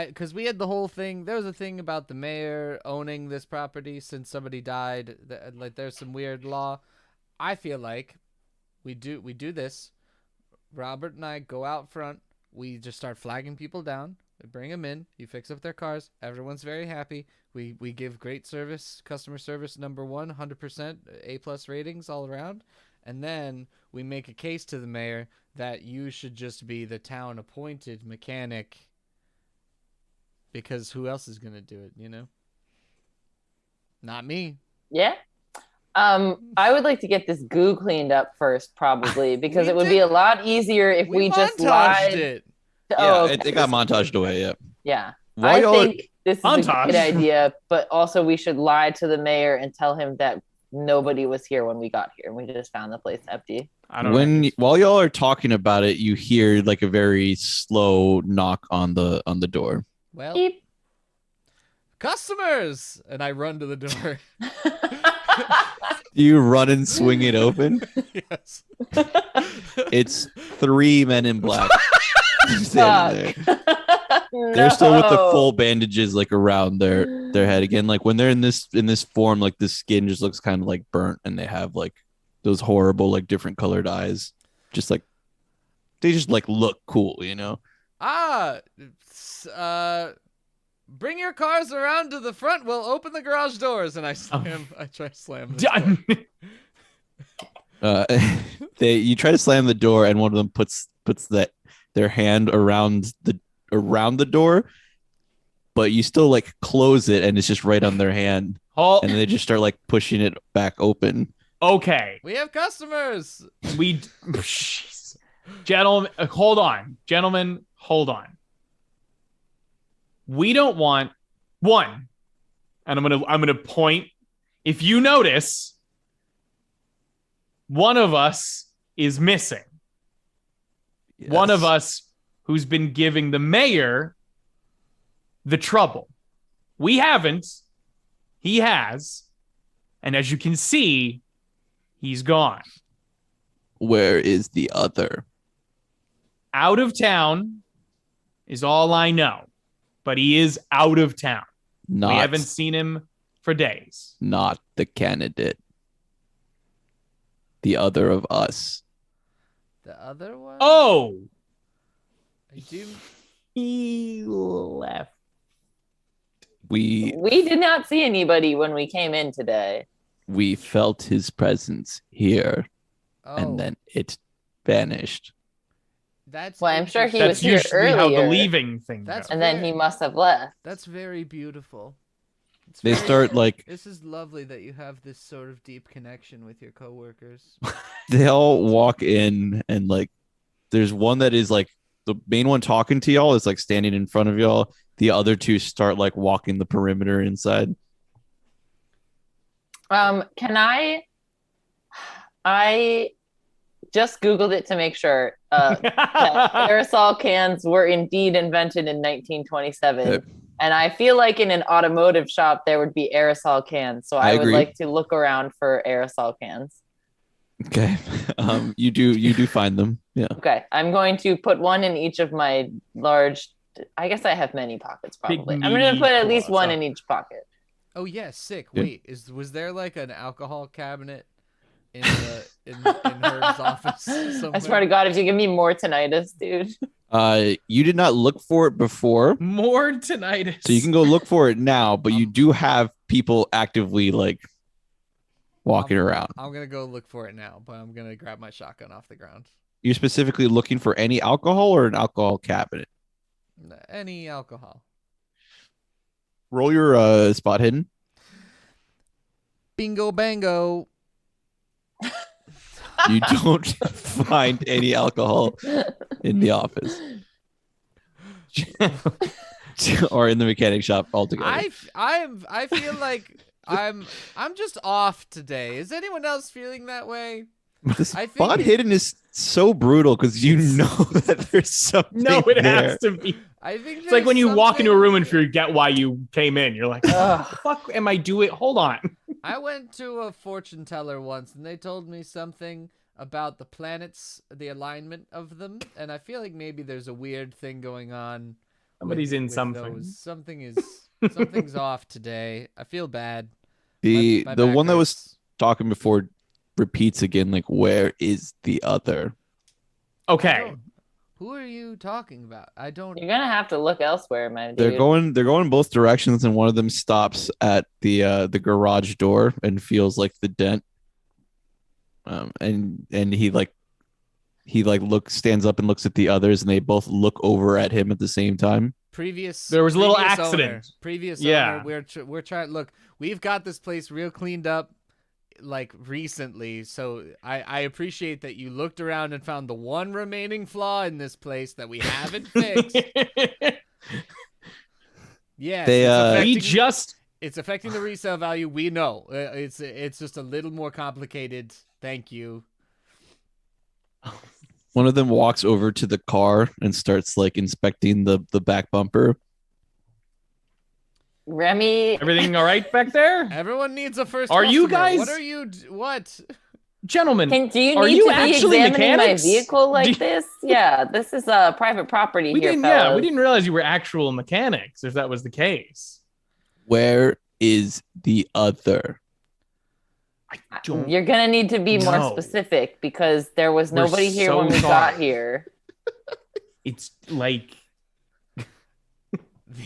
D: because we had the whole thing. There was a thing about the mayor owning this property since somebody died. Like there's some weird law. I feel like we do this. Robert and I go out front. We just start flagging people down. We bring them in. You fix up their cars. Everyone's very happy. We give great service, customer service number 1, 100% A+ ratings all around. And then we make a case to the mayor that you should just be the town appointed mechanic because who else is going to do it, Not me.
A: Yeah. I would like to get this goo cleaned up first, probably, because it would be a lot easier if we just
D: montaged
A: lied.
D: it.
A: Oh,
C: Yeah, it got montaged away. Yeah.
A: yeah.
C: While
A: I
C: y'all
A: think this is a
E: Montage.
A: good idea, but also we should lie to the mayor and tell him that nobody was here when we got here and we just found the place empty.
E: I don't know.
C: While y'all are talking about it, you hear like a very slow knock on the door.
D: Well,
A: Beep.
D: customers! And I run to the door.
C: You run and swing it open.
D: Yes.
C: It's 3 men in black standing there.
A: Fuck.
C: They're still with the
A: No.
C: full bandages like around their head. Again, like when they're in this form, like the skin just looks kind of like burnt, and they have like those horrible like different colored eyes. Just like they just like look cool,
D: Bring your cars around to the front. We'll open the garage doors. And I try to slam the
E: Done.
C: You try to slam the door, and one of them puts their hand around the door, but you still like close it, and it's just right on their hand,
E: Oh,
C: and they just start like pushing it back open.
E: okay.
D: We have customers.
E: Jeez. Gentlemen, hold on. Gentlemen, hold on. We don't want one. And I'm gonna point. If you notice, one of us is missing.
C: Yes.
E: One of us who's been giving the mayor the trouble. We haven't. He has. And as you can see, he's gone.
C: Where is the other?
E: Out of town is all I know. But he is out of town. We haven't seen him for days.
C: Not the candidate. The other of us.
D: The other one?
E: Oh!
D: I do.
E: He left.
C: We
A: did not see anybody when we came in today.
C: We felt his presence here,
D: Oh,
C: and then it vanished.
D: that's
A: Well, I'm sure he
D: interesting.
A: was
E: That's
A: here
E: usually how the
A: earlier.
E: leaving thing
D: That's
E: goes.
A: And then he must have left.
D: That's very beautiful. It's
C: They
D: very-
C: start like
D: This is lovely that you have this sort of deep connection with your coworkers.
C: they all walk in, and like there's one that is like the main one talking to y'all is like standing in front of y'all. The other two start like walking the perimeter inside.
A: Can I just Googled it to make sure that aerosol cans were indeed invented in 1927.
C: Yep.
A: And I feel like in an automotive shop, there would be aerosol cans. So I would
C: agree.
A: like to look around for aerosol cans.
C: Okay, you do find them. Yeah.
A: Okay. I'm going to put one in each of my large, I guess I have many pockets probably.
E: Big,
A: I'm going to put at least
E: meaty
A: one
E: claws.
A: in each pocket.
D: Oh yeah, sick.
C: Yeah.
D: Wait, was there like an alcohol cabinet in Herb's office somewhere?
A: I swear to God, if you give me more tinnitus, dude.
C: You did not look for it before,
E: More tinnitus.
C: so you can go look for it now. But you do have people actively like walking around.
D: I'm gonna go look for it now, but I'm gonna grab my shotgun off the ground.
C: You're specifically looking for any alcohol or an alcohol cabinet.
D: Any alcohol.
C: Roll your spot hidden.
D: Bingo bango.
C: You don't find any alcohol in the office or in the mechanic shop altogether.
D: I feel like I'm just off today. Is anyone else feeling that way?
C: The
D: I think
C: spot hidden is so brutal because you know that there's something
E: No, it
C: there.
E: has to be.
D: I think
E: It's like when you
D: there's
E: walk into a room and
D: something-
E: forget why you came in. You're like,
A: Ugh.
E: what the fuck am I doing? Hold on.
D: I went to a fortune teller once and they told me something about the planets, the alignment of them, and I feel like maybe there's a weird thing going on.
E: Somebody's in
D: with
E: something.
D: those. Something's off today. I feel bad.
C: The
D: My
C: the
D: back
C: one that was
D: hurts.
C: talking before repeats again, like, where is the other?
D: I
E: Okay.
D: don't- Who are you talking about? I don't.
A: You're going to have to look elsewhere, my dude.
C: They're going both directions, and one of them stops at the garage door and feels like the dent. And he stands up and looks at the others, and they both look over at him at the same time.
E: There was a little
D: previous
E: accident.
D: Owner, previous
E: Yeah.
D: owner, we're trying. Look, we've got this place real cleaned up, like recently. So I appreciate that you looked around and found the one remaining flaw in this place that we haven't fixed. Yes,
C: They,
E: we
D: affecting-
E: just
D: it's affecting the resale value. We know it's just a little more complicated. Thank you.
C: One of them walks over to the car and starts like inspecting the back bumper.
A: Remy,
E: everything all right back there,
D: Everyone needs a first.
E: Are you
D: customer.
E: guys-
D: What are you? What?
E: gentlemen.
A: do you
E: Are
A: need
E: you
A: to be
E: actually
A: examining
E: mechanics?
A: my vehicle like
E: Do-
A: this? Yeah, this is a private property
E: We
A: here,
E: didn't.
A: fellas.
E: Yeah, we didn't realize you were actual mechanics. If that was the case,
C: Where is the other?
E: don't
A: You're gonna need to be more
E: know.
A: specific because there was
E: We're
A: nobody here
E: so
A: when we
E: sorry.
A: got here.
E: It's like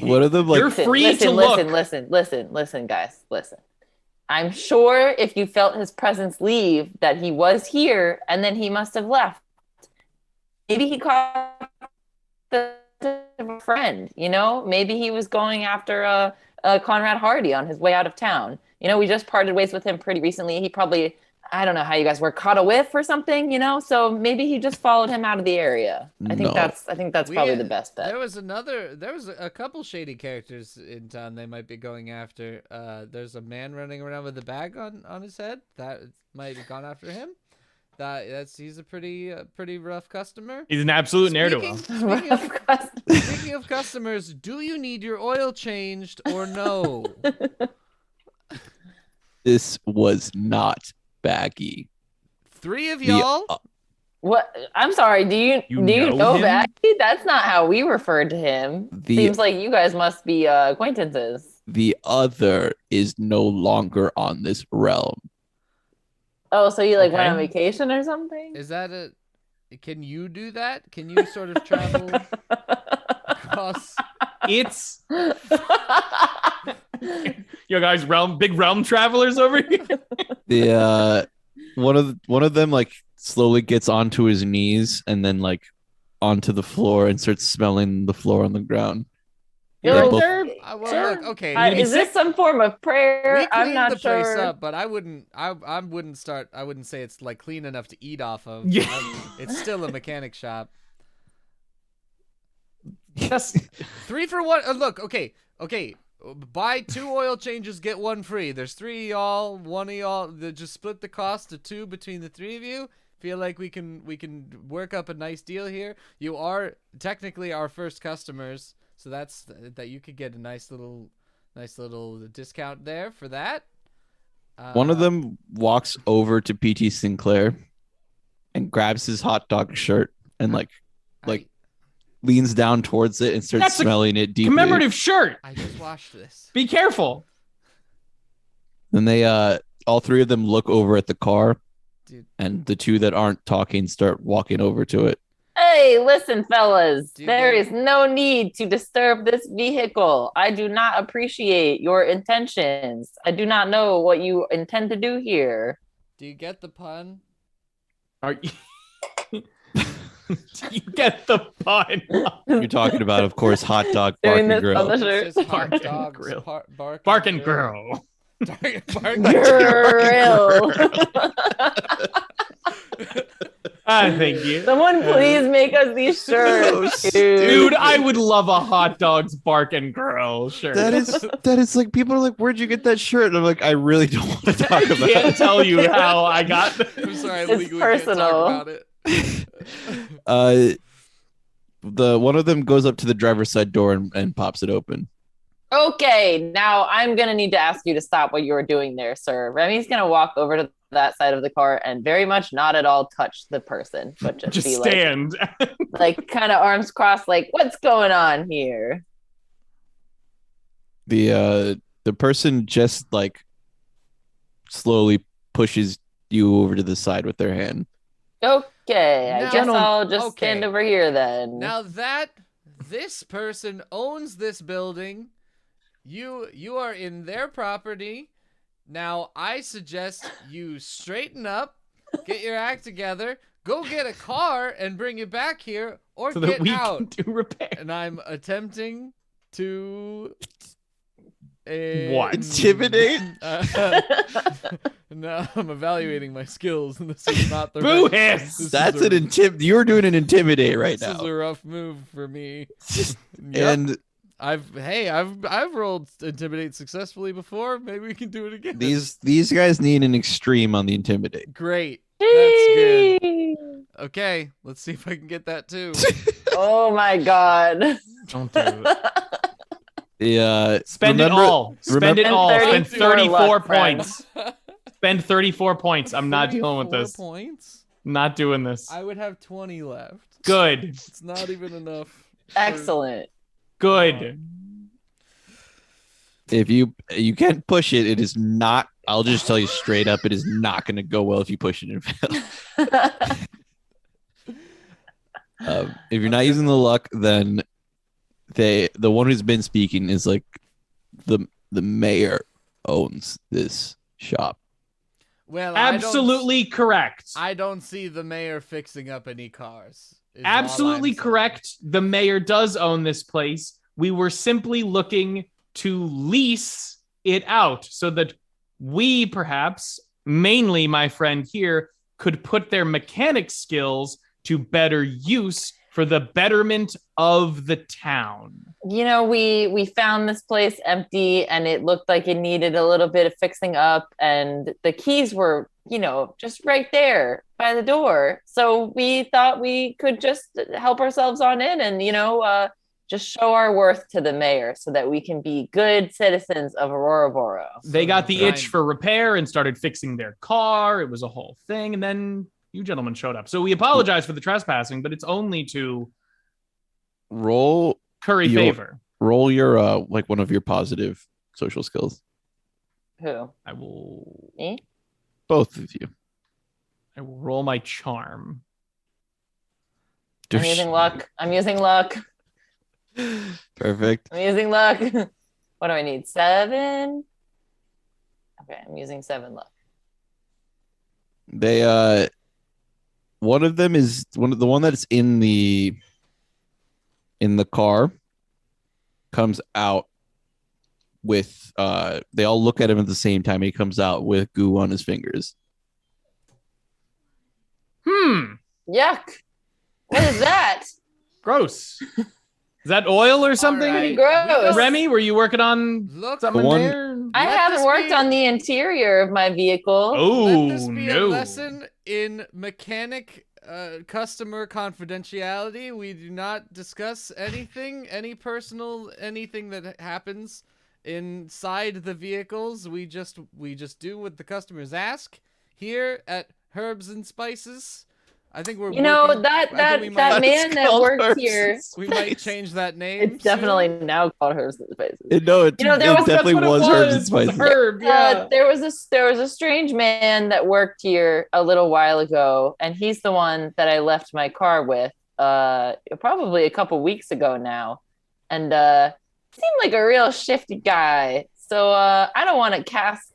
C: One of them like
E: You're free to
A: listen, guys, listen. I'm sure if you felt his presence leave, that he was here and then he must have left. Maybe he caught the friend, you know? Maybe he was going after a Conrad Hardy on his way out of town. You know, we just parted ways with him pretty recently. He probably, I don't know how you guys were, caught a whiff or something, you know? So maybe he just followed him out of the area. I think
C: No.
A: that's probably the best bet.
D: There was a couple shady characters in town they might be going after. There's a man running around with a bag on his head that might have gone after him. He's a pretty rough customer.
E: He's an absolute ne'er-do-well.
D: Speaking of customers, do you need your oil changed or no?
C: This was not baggy.
D: 3 of y'all.
A: What? I'm sorry. Do you know
E: him?
A: Baggy? That's not how we referred to him. Seems like you guys must be acquaintances.
C: The other is no longer on this realm.
A: Oh, so you went
E: Okay.
A: on vacation or something?
D: Is that can you do that? Can you sort of travel across?
E: It's yo guys, big realm travelers over here.
C: The one of them like slowly gets onto his knees and then like onto the floor and starts smelling the floor on the ground.
A: Yo,
C: both-
A: sir,
D: Well, look, okay.
A: is this some form of prayer?
D: We
A: I'm
D: cleaned
A: not
D: the place
A: sure.
D: up, but I wouldn't say it's like clean enough to eat off of.
E: Yeah.
D: It's still a mechanic shop.
E: Just
D: 3 for 1. Look, okay. Buy 2 oil changes, get 1 free. There's 3 of y'all. 1 of y'all. Just split the cost to 2 between the 3 of you. Feel like we can work up a nice deal here. You are technically our first customers, so that's that you could get a nice little discount there for that.
C: One of them walks over to PT Sinclair and grabs his hot dog shirt and like leans down towards it and starts
E: That's a
C: smelling it deeply.
E: commemorative shirt.
D: I just washed this.
E: Be careful.
C: Then they all 3 of them look over at the car.
D: Dude.
C: And the 2 that aren't talking start walking over to it.
A: Hey, listen, fellas.
D: Dude,
A: There is no need to disturb this vehicle. I do not appreciate your intentions. I do not know what you intend to do here.
D: Do you get the pun?
E: Are you... Do you get the pun?
C: You're talking about, of course, hot dog
A: Doing
C: barking
A: this on
C: grill.
A: the shirt.
D: It says hot
E: Bark and
D: dogs,
E: grill.
D: bark
E: and girl.
A: Grill.
E: Thank you.
A: Someone please make us these shirts,
E: Dude, I would love a hot dog's bark and girl shirt.
C: That is like people are like, where'd you get that shirt? And I'm like, I really don't want to talk
E: I
C: about
E: can't
C: it.
E: tell you how I got
D: I'm sorry, I
A: It's
D: legally
A: personal.
D: can't talk about it.
C: The one of them goes up to the driver's side door and pops it open.
A: Okay, now I'm going to need to ask you to stop what you're doing there, sir. Remy's going to walk over to that side of the car and very much not at all touch the person, but just be
E: stand.
A: like kind of arms crossed, like, what's going on here?
C: The person just like slowly pushes you over to the side with their hand.
A: Okay, I
D: Now-
A: guess I'll just
D: okay.
A: stand over here then.
D: Now that this person owns this building, you are in their property. Now I suggest you straighten up, get your act together, go get a car and bring it back here, or
E: So
D: get
E: that we
D: out.
E: can do repair.
D: And I'm attempting to
E: What?
C: Intimidate?
D: No, I'm evaluating my skills, and this is not the
E: Boo
D: right.
E: hiss!
D: This
C: That's
D: is
C: an you're doing an intimidate right
D: This is
C: now.
D: a rough move for me. Yep.
C: And
D: I've rolled intimidate successfully before. Maybe we can do it again.
C: these guys need an extreme on the intimidate.
D: Great. That's good. Okay, let's see if I can get that too.
A: Oh my god.
E: Don't do it.
C: Spend
E: It all. Spend it all. Spend 34
A: luck, friend.
E: points. Spend 34 points. I'm not dealing with
D: 34
E: this.
D: points?
E: Not doing this.
D: I would have 20 left.
E: Good.
D: It's not even enough.
A: Excellent.
E: Good.
C: If you can't push it, it is not. I'll just tell you straight up, it is not going to go well if you push it and fail. If you're not using the luck, then the one who's been speaking is like the mayor owns this shop.
D: Well,
E: Absolutely correct.
D: I don't see the mayor fixing up any cars. is all
E: Absolutely
D: I'm saying.
E: correct. The mayor does own this place. We were simply looking to lease it out so that we, perhaps, mainly my friend here, could put their mechanic skills to better use for the betterment of the town.
A: You know, we found this place empty and it looked like it needed a little bit of fixing up, and the keys were, you know, just right there by the door. So we thought we could just help ourselves on in and, you know, just show our worth to the mayor so that we can be good citizens of Auroraboro.
E: They got the itch for repair and started fixing their car. It was a whole thing. And then you gentlemen showed up. So we apologize for the trespassing, but it's only to curry favor.
C: Roll your like one of your positive social skills.
A: Who?
E: I will.
A: Me?
C: Both of you.
E: I will roll my charm.
A: I'm using luck.
C: Perfect.
A: I'm using luck. What do I need? 7? Okay, I'm using 7 luck.
C: They one of them is the one that's in the car comes out with they all look at him at the same time. He comes out with goo on his fingers.
A: Yuck. What is that?
E: Gross. Is that oil or something?
A: Pretty gross.
E: Remy, were you working on something
C: The one-
E: there?
A: I haven't worked on the interior of my vehicle.
E: Oh,
D: Let this be
E: no.
D: a lesson in mechanic customer confidentiality. We do not discuss anything, any personal, anything that happens inside the vehicles. We just do what the customers ask here at Herbs and Spices. I think we're
A: You know,
D: working-
A: that
D: I think we
A: that
D: might-
A: man that
C: called
A: worked
C: Herbs
A: here,
C: and
D: we might change that name.
A: it's definitely
D: soon.
A: now called Herbs and Spices.
C: No, it,
A: You know, there
C: it
A: was-
C: definitely
E: That's what
C: was
E: it
C: Herbs and Spices.
E: Herb, yeah.
A: There was a strange man that worked here a little while ago, and he's the one that I left my car with probably a couple weeks ago now, and seemed like a real shifty guy. So I don't want to cast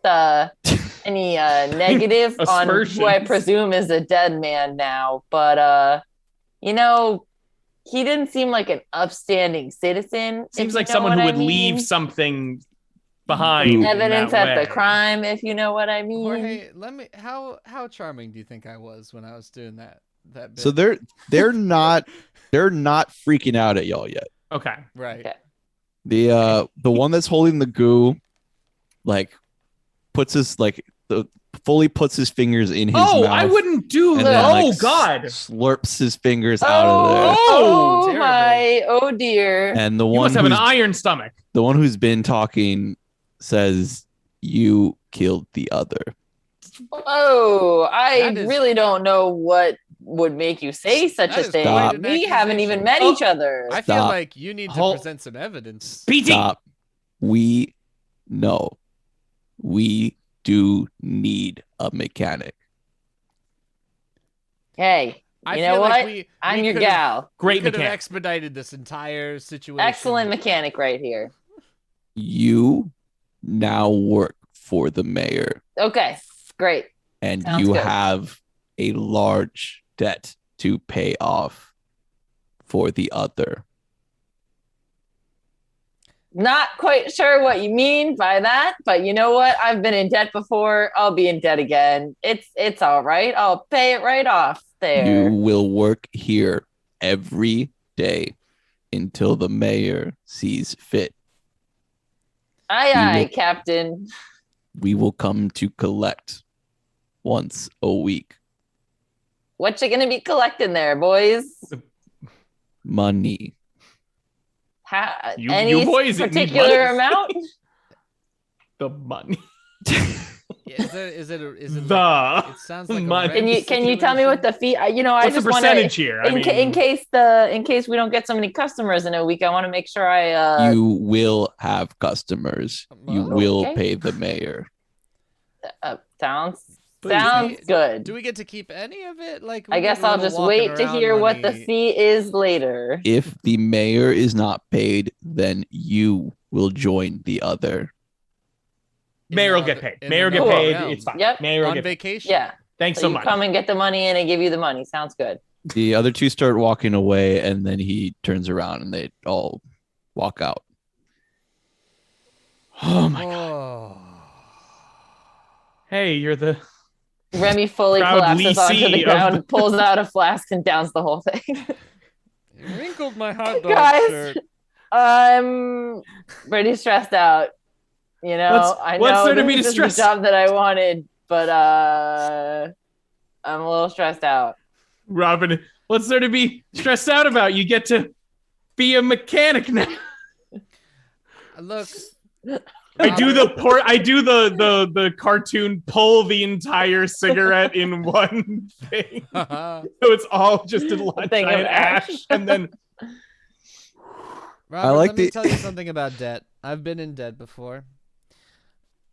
A: any negative on who I presume is a dead man now, but you know, he didn't seem like an upstanding citizen.
E: Seems like someone who would leave something behind.
A: Evidence
E: at
A: at the crime, if you know what I mean.
D: Jorge, how charming do you think I was when I was doing that bit?
C: So they're not freaking out at y'all yet.
E: Okay.
D: right.
A: Okay.
C: The one that's holding the goo, like, puts his fully puts his fingers in his mouth.
E: I wouldn't do
C: and
E: that.
C: then,
E: Oh,
C: like,
E: God.
C: slurps his fingers out of there.
A: Oh
D: terrible.
A: my! Oh dear!
C: And the
E: You
C: one
E: must have an
C: who's,
E: iron stomach.
C: the one who's been talking says, "You killed the other."
A: Oh, I
D: That is-
A: really don't know what would make you say such
D: That
A: a
D: is
A: thing.
C: quite
D: an
A: We haven't even
D: accusation.
A: met
E: Oh,
A: each other.
D: I feel
C: Stop.
D: like you need to
E: Hold-
D: present some evidence.
E: BT.
C: Stop. We know. We do need a mechanic.
A: Hey,
D: I
A: you
D: feel
A: know
D: like
A: what?
D: we
A: I'm your
D: could've-
A: gal.
E: Great
D: we could have
E: mechanic.
D: expedited this entire situation.
A: Excellent mechanic right here.
C: You now work for the mayor,
A: Okay, great.
C: and
A: Sounds
C: you
A: good.
C: have a large debt to pay off for the other.
A: Not quite sure what you mean by that, but you know what? I've been in debt before. I'll be in debt again. It's all right. I'll pay it right off there.
C: You will work here every day until the mayor sees fit.
A: Aye,
C: you
A: aye,
C: will-
A: Captain.
C: We will come to collect once a week.
A: What you gonna be collecting there, boys?
C: Money.
E: You
A: Any
E: boys need
A: particular
E: money.
A: amount?
E: The money.
D: Is it
E: The
D: it sounds like a
E: money.
D: rent
A: Can you tell me what the fee? I
E: What's the
A: just want
E: percentage
A: to.
E: here?
A: In case we don't get so many customers in a week, I want to make sure I.
C: You will have customers. You will
A: Okay.
C: pay the mayor.
A: Sounds
E: Please.
A: good.
D: Do we get to keep any of it? Like
A: I
D: we
A: guess
D: get a
A: I'll
D: little
A: just
D: walking
A: wait to
D: around
A: hear what the
D: money.
A: fee is later.
C: If the mayor is not paid, then you will join the other.
E: Mayor will
D: In
E: get
D: the-
E: paid.
D: in
E: Mayor
D: the
E: will get paid.
D: realm.
E: It's fine.
A: Yep.
E: Mayor will
D: On
E: get paid.
D: vacation.
A: Yeah.
E: Thanks
A: So
E: so
A: you
E: much.
A: come and get the money and I give you the money. Sounds good.
C: The other two start walking away, and then he turns around and they all walk out.
E: Oh my god.
D: Oh.
E: Hey, you're the
A: Remy fully
E: Proud
A: collapses onto the
E: leasee of
A: ground,
E: the-
A: pulls out a flask, and downs the whole thing.
D: You wrinkled my hot dog
A: Guys,
D: shirt.
A: I'm pretty stressed out. You know,
E: what's there to be
A: this is the
E: distressed?
A: job that I wanted, but I'm a little stressed out.
E: Robin, what's there to be stressed out about? You get to be a mechanic now.
D: Look,
E: I do the cartoon pull the entire cigarette in one thing. So it's all just a
A: thing of
E: giant ash. And then
D: Robert,
C: like
D: let me
C: the-
D: tell you something about debt. I've been in debt before.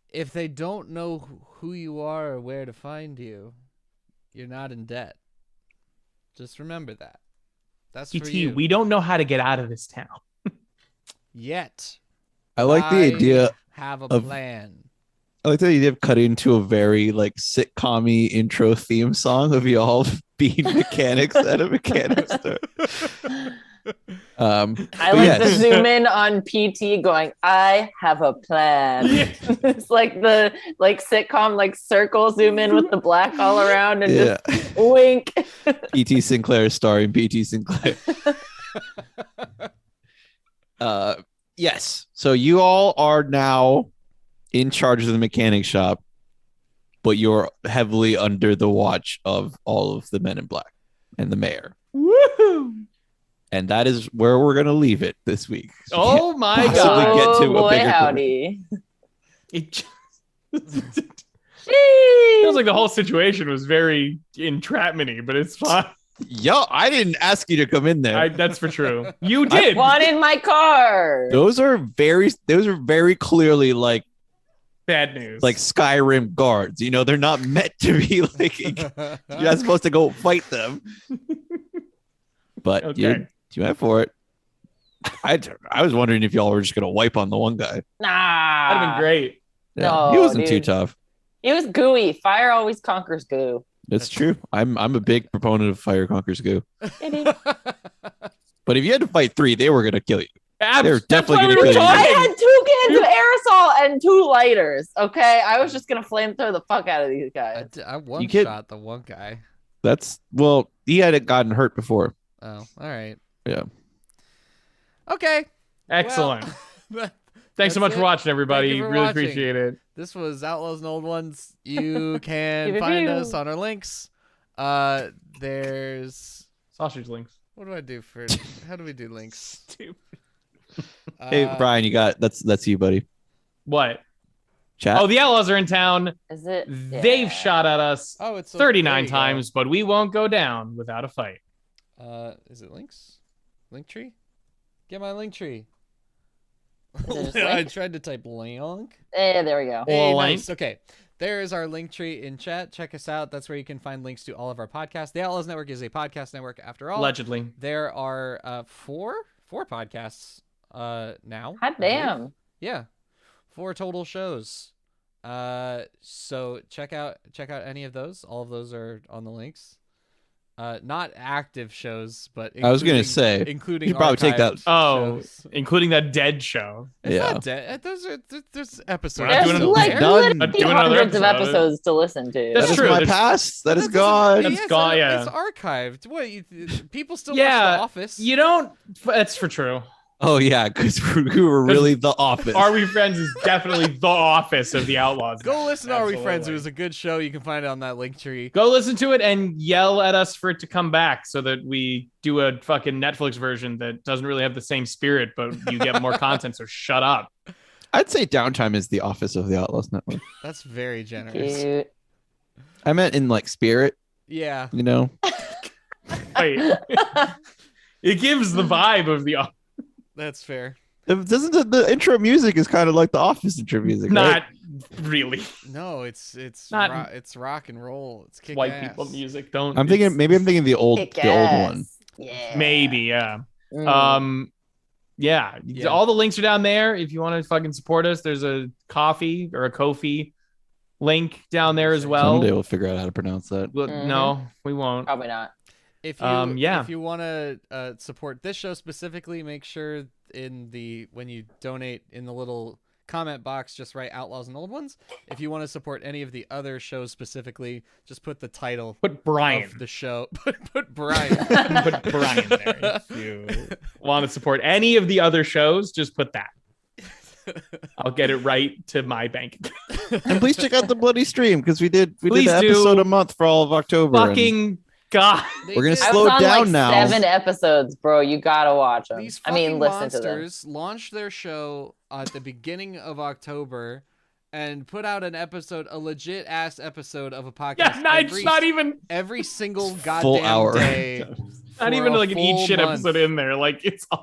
D: If they don't know who you are or where to find you, you're not in debt. Just remember that. That's for you.
E: we don't know how to get out of this town.
D: Yet.
C: I like the idea.
D: Have a
C: of-
D: plan.
C: I like the idea of cutting to a very like sitcom-y intro theme song of y'all being mechanics at a mechanic store.
A: I
C: but
A: like
C: yes.
A: the zoom in on PT going, I have a plan. It's like the sitcom circle zoom in with the black all around and
C: Yeah.
A: just wink.
C: PT Sinclair starring PT Sinclair. Yes. So you all are now in charge of the mechanic shop, but you're heavily under the watch of all of the men in black and the mayor.
E: Woohoo!
C: And that is where we're gonna leave it this week.
E: Oh my
C: possibly
E: god.
C: get
A: Oh
C: to a
A: boy,
C: bigger
A: howdy.
E: It just-
A: Sheesh.
E: feels like the whole situation was very entrapment-y, but it's fine.
C: Yo, I didn't ask you to come in there.
E: That's for true. You did.
A: Wanted my car.
C: Those are very clearly like
E: Bad news.
C: Skyrim guards. You know, they're not meant to be like you're not supposed to go fight them. But
E: Okay.
C: you went for it. I was wondering if y'all were just gonna wipe on the one guy.
A: Nah.
E: That'd have been great.
A: No,
C: he wasn't too
A: dude.
C: tough.
A: He was gooey. Fire always conquers goo.
C: That's true. I'm a big proponent of fire conquers goo. But if you had to fight 3, they were gonna kill you. They're definitely gonna kill you.
A: I had 2 cans of aerosol and 2 lighters. Okay, I was just gonna flamethrower the fuck out of these guys.
D: I one
C: You kid-
D: shot the one guy.
C: He hadn't gotten hurt before.
D: Oh, all right.
C: Yeah.
D: Okay.
E: Excellent.
D: Well,
E: Thanks so
D: that's
E: much for
D: it.
E: watching, everybody.
D: Thank you for
E: Really
D: watching.
E: appreciate it.
D: This was Outlaws and Old Ones. You can
A: Pew,
D: find
A: pew.
D: us on our links. There's
E: Sausage links.
D: what do I do for? How do we do links?
E: Stupid.
C: Hey, Brian, you got that's you, buddy.
E: What?
C: Chat.
E: Oh, the Outlaws are in town.
A: Is it?
E: They've
A: Yeah.
E: shot at us
D: Oh, it's
E: 39
D: there you go.
E: times, but we won't go down without a fight.
D: Is it links? Link tree? Get my link tree.
A: Is it just
D: I
A: link?
D: tried to type link.
A: There we go.
D: Hey,
E: All
D: nice. Okay. There is our link tree in chat. Check us out. That's where you can find links to all of our podcasts. The Outlaws Network is a podcast network after all.
E: Allegedly.
D: There are four podcasts now.
A: Hot
D: I believe.
A: damn.
D: Yeah. 4 total shows. So check out any of those. All of those are on the links. Not active shows, but
C: I was gonna
D: including-
C: say,
D: including
C: you should probably take that-
D: archived
E: Oh,
D: shows.
E: including that dead show.
D: It's
C: Yeah.
D: not dead. Those are there's episodes.
E: We're not
A: There's
E: doing
D: still
A: like
E: it.
D: there.
C: Done.
A: literally
E: Not doing another
A: hundreds of
E: episode.
A: episodes to listen to.
E: That's
C: That is
E: true.
C: my
E: There's-
C: past. That is
D: That doesn't-
C: gone.
E: That's
D: it's
E: gone, yeah.
D: It's archived. What? People still
E: Yeah,
D: watch The Office.
E: You don't. That's for true.
C: Oh yeah, because we were really the office.
E: Are We Friends is definitely the office of the Outlaws.
D: Go listen to Are We Friends? It
E: Absolutely.
D: was a good show. You can find it on that link tree.
E: Go listen to it and yell at us for it to come back so that we do a fucking Netflix version that doesn't really have the same spirit, but you get more content. So shut up.
C: I'd say Downtime is the office of the Outlaws Network.
D: That's very generous.
A: Cute.
C: I meant in spirit,
D: Yeah.
C: you know.
E: Wait. It gives the vibe of the
D: That's fair.
C: Doesn't the intro music is kind of like the Office intro music?
E: not
C: right?
E: really
D: No, it's
E: Not-
D: it's rock and roll. It's kick
E: white
D: ass.
E: people music. Don't.
C: I'm thinking
E: it's-
C: the old
A: Kick
C: the old
A: ass.
C: one.
A: Yeah.
E: maybe, yeah.
A: Mm.
E: Yeah.
D: Yeah.
E: All the links are down there. If you want to fucking support us, there's a coffee or a Kofi link down there as well.
C: Someday we'll figure out how to pronounce that.
E: Well,
A: Mhm.
E: No, we won't.
A: Probably not.
D: If you
E: Yeah.
D: if you want to support this show specifically, make sure when you donate in the little comment box, just write Outlaws and Old Ones. If you want to support any of the other shows specifically, just put the title
E: Put Brian.
D: of the show. Put Brian.
E: Put Brian there. If you want to support any of the other shows, just put that. I'll get it right to my bank.
C: And please check out the bloody stream because we did
E: Please
C: an
E: do.
C: episode a month for all of October. and
E: Fucking God.
C: We're gonna
A: I
C: slow
A: was on
C: down
A: like
C: now.
A: 7 episodes, bro. You gotta watch them.
D: These
A: I mean,
D: fucking
A: listen to them.
D: monsters launched their show at the beginning of October and put out an episode, a legit ass episode of a podcast.
E: Yeah, it's not even
D: every single
C: Full
D: goddamn
C: hour.
D: day.
E: not
D: for
E: even
D: a
E: like an eat
D: full
E: shit
D: month.
E: episode in there. Like it's all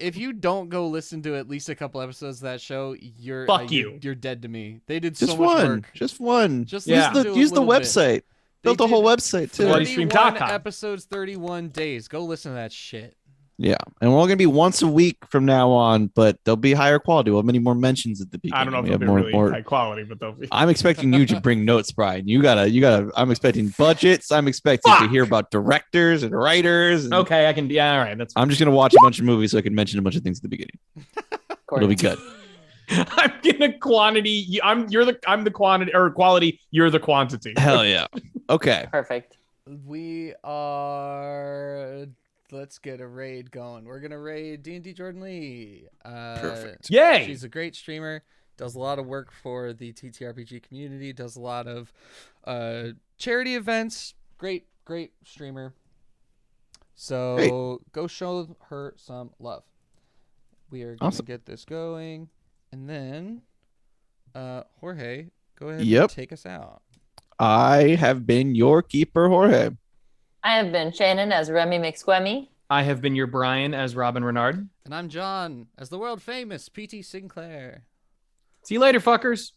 D: If you don't go listen to at least a couple episodes of that show, you're
E: Fuck you.
D: You're dead to me. They did
C: Just
D: so much
C: one.
D: work.
C: Just one.
D: Just
E: Yeah.
D: listen to a
C: Use the
D: little bit.
C: website. Built
D: They
C: a whole
D: did
C: website too.
E: bloodystream.com.
D: 31 episodes, 31 days. Go listen to that shit.
C: Yeah, and we're all gonna be once a week from now on, but they'll be higher quality. We'll have many more mentions at the beginning.
E: I don't know if
C: We
E: they'll
C: have
E: be really high quality, but they'll be.
C: I'm expecting you to bring notes, Brian. You gotta. I'm expecting budgets. I'm expecting to
E: Fuck!
C: hear about directors and writers. And
E: Okay, I can. Yeah, all right. That's.
C: I'm just gonna watch a bunch of movies so I can mention a bunch of things at the beginning. It'll be good.
E: I'm gonna quantity. I'm the quantity or quality. You're the quantity.
C: Hell yeah. Okay.
A: Perfect.
D: We are. Let's get a raid going. We're gonna raid D&D Jordan Lee.
C: Perfect.
E: Yay!
D: She's a great streamer. Does a lot of work for the TTRPG community. Does a lot of charity events. Great streamer. So go show her some love. We are gonna
C: Awesome.
D: get this going, and then Jorge, go ahead
C: Yep.
D: and take us out.
C: I have been your keeper, Jorge.
A: I have been Shannon as Remy McSquemmy.
E: I have been your Brian as Robin Renard.
D: And I'm John as the world famous PT Sinclair.
E: See you later, fuckers.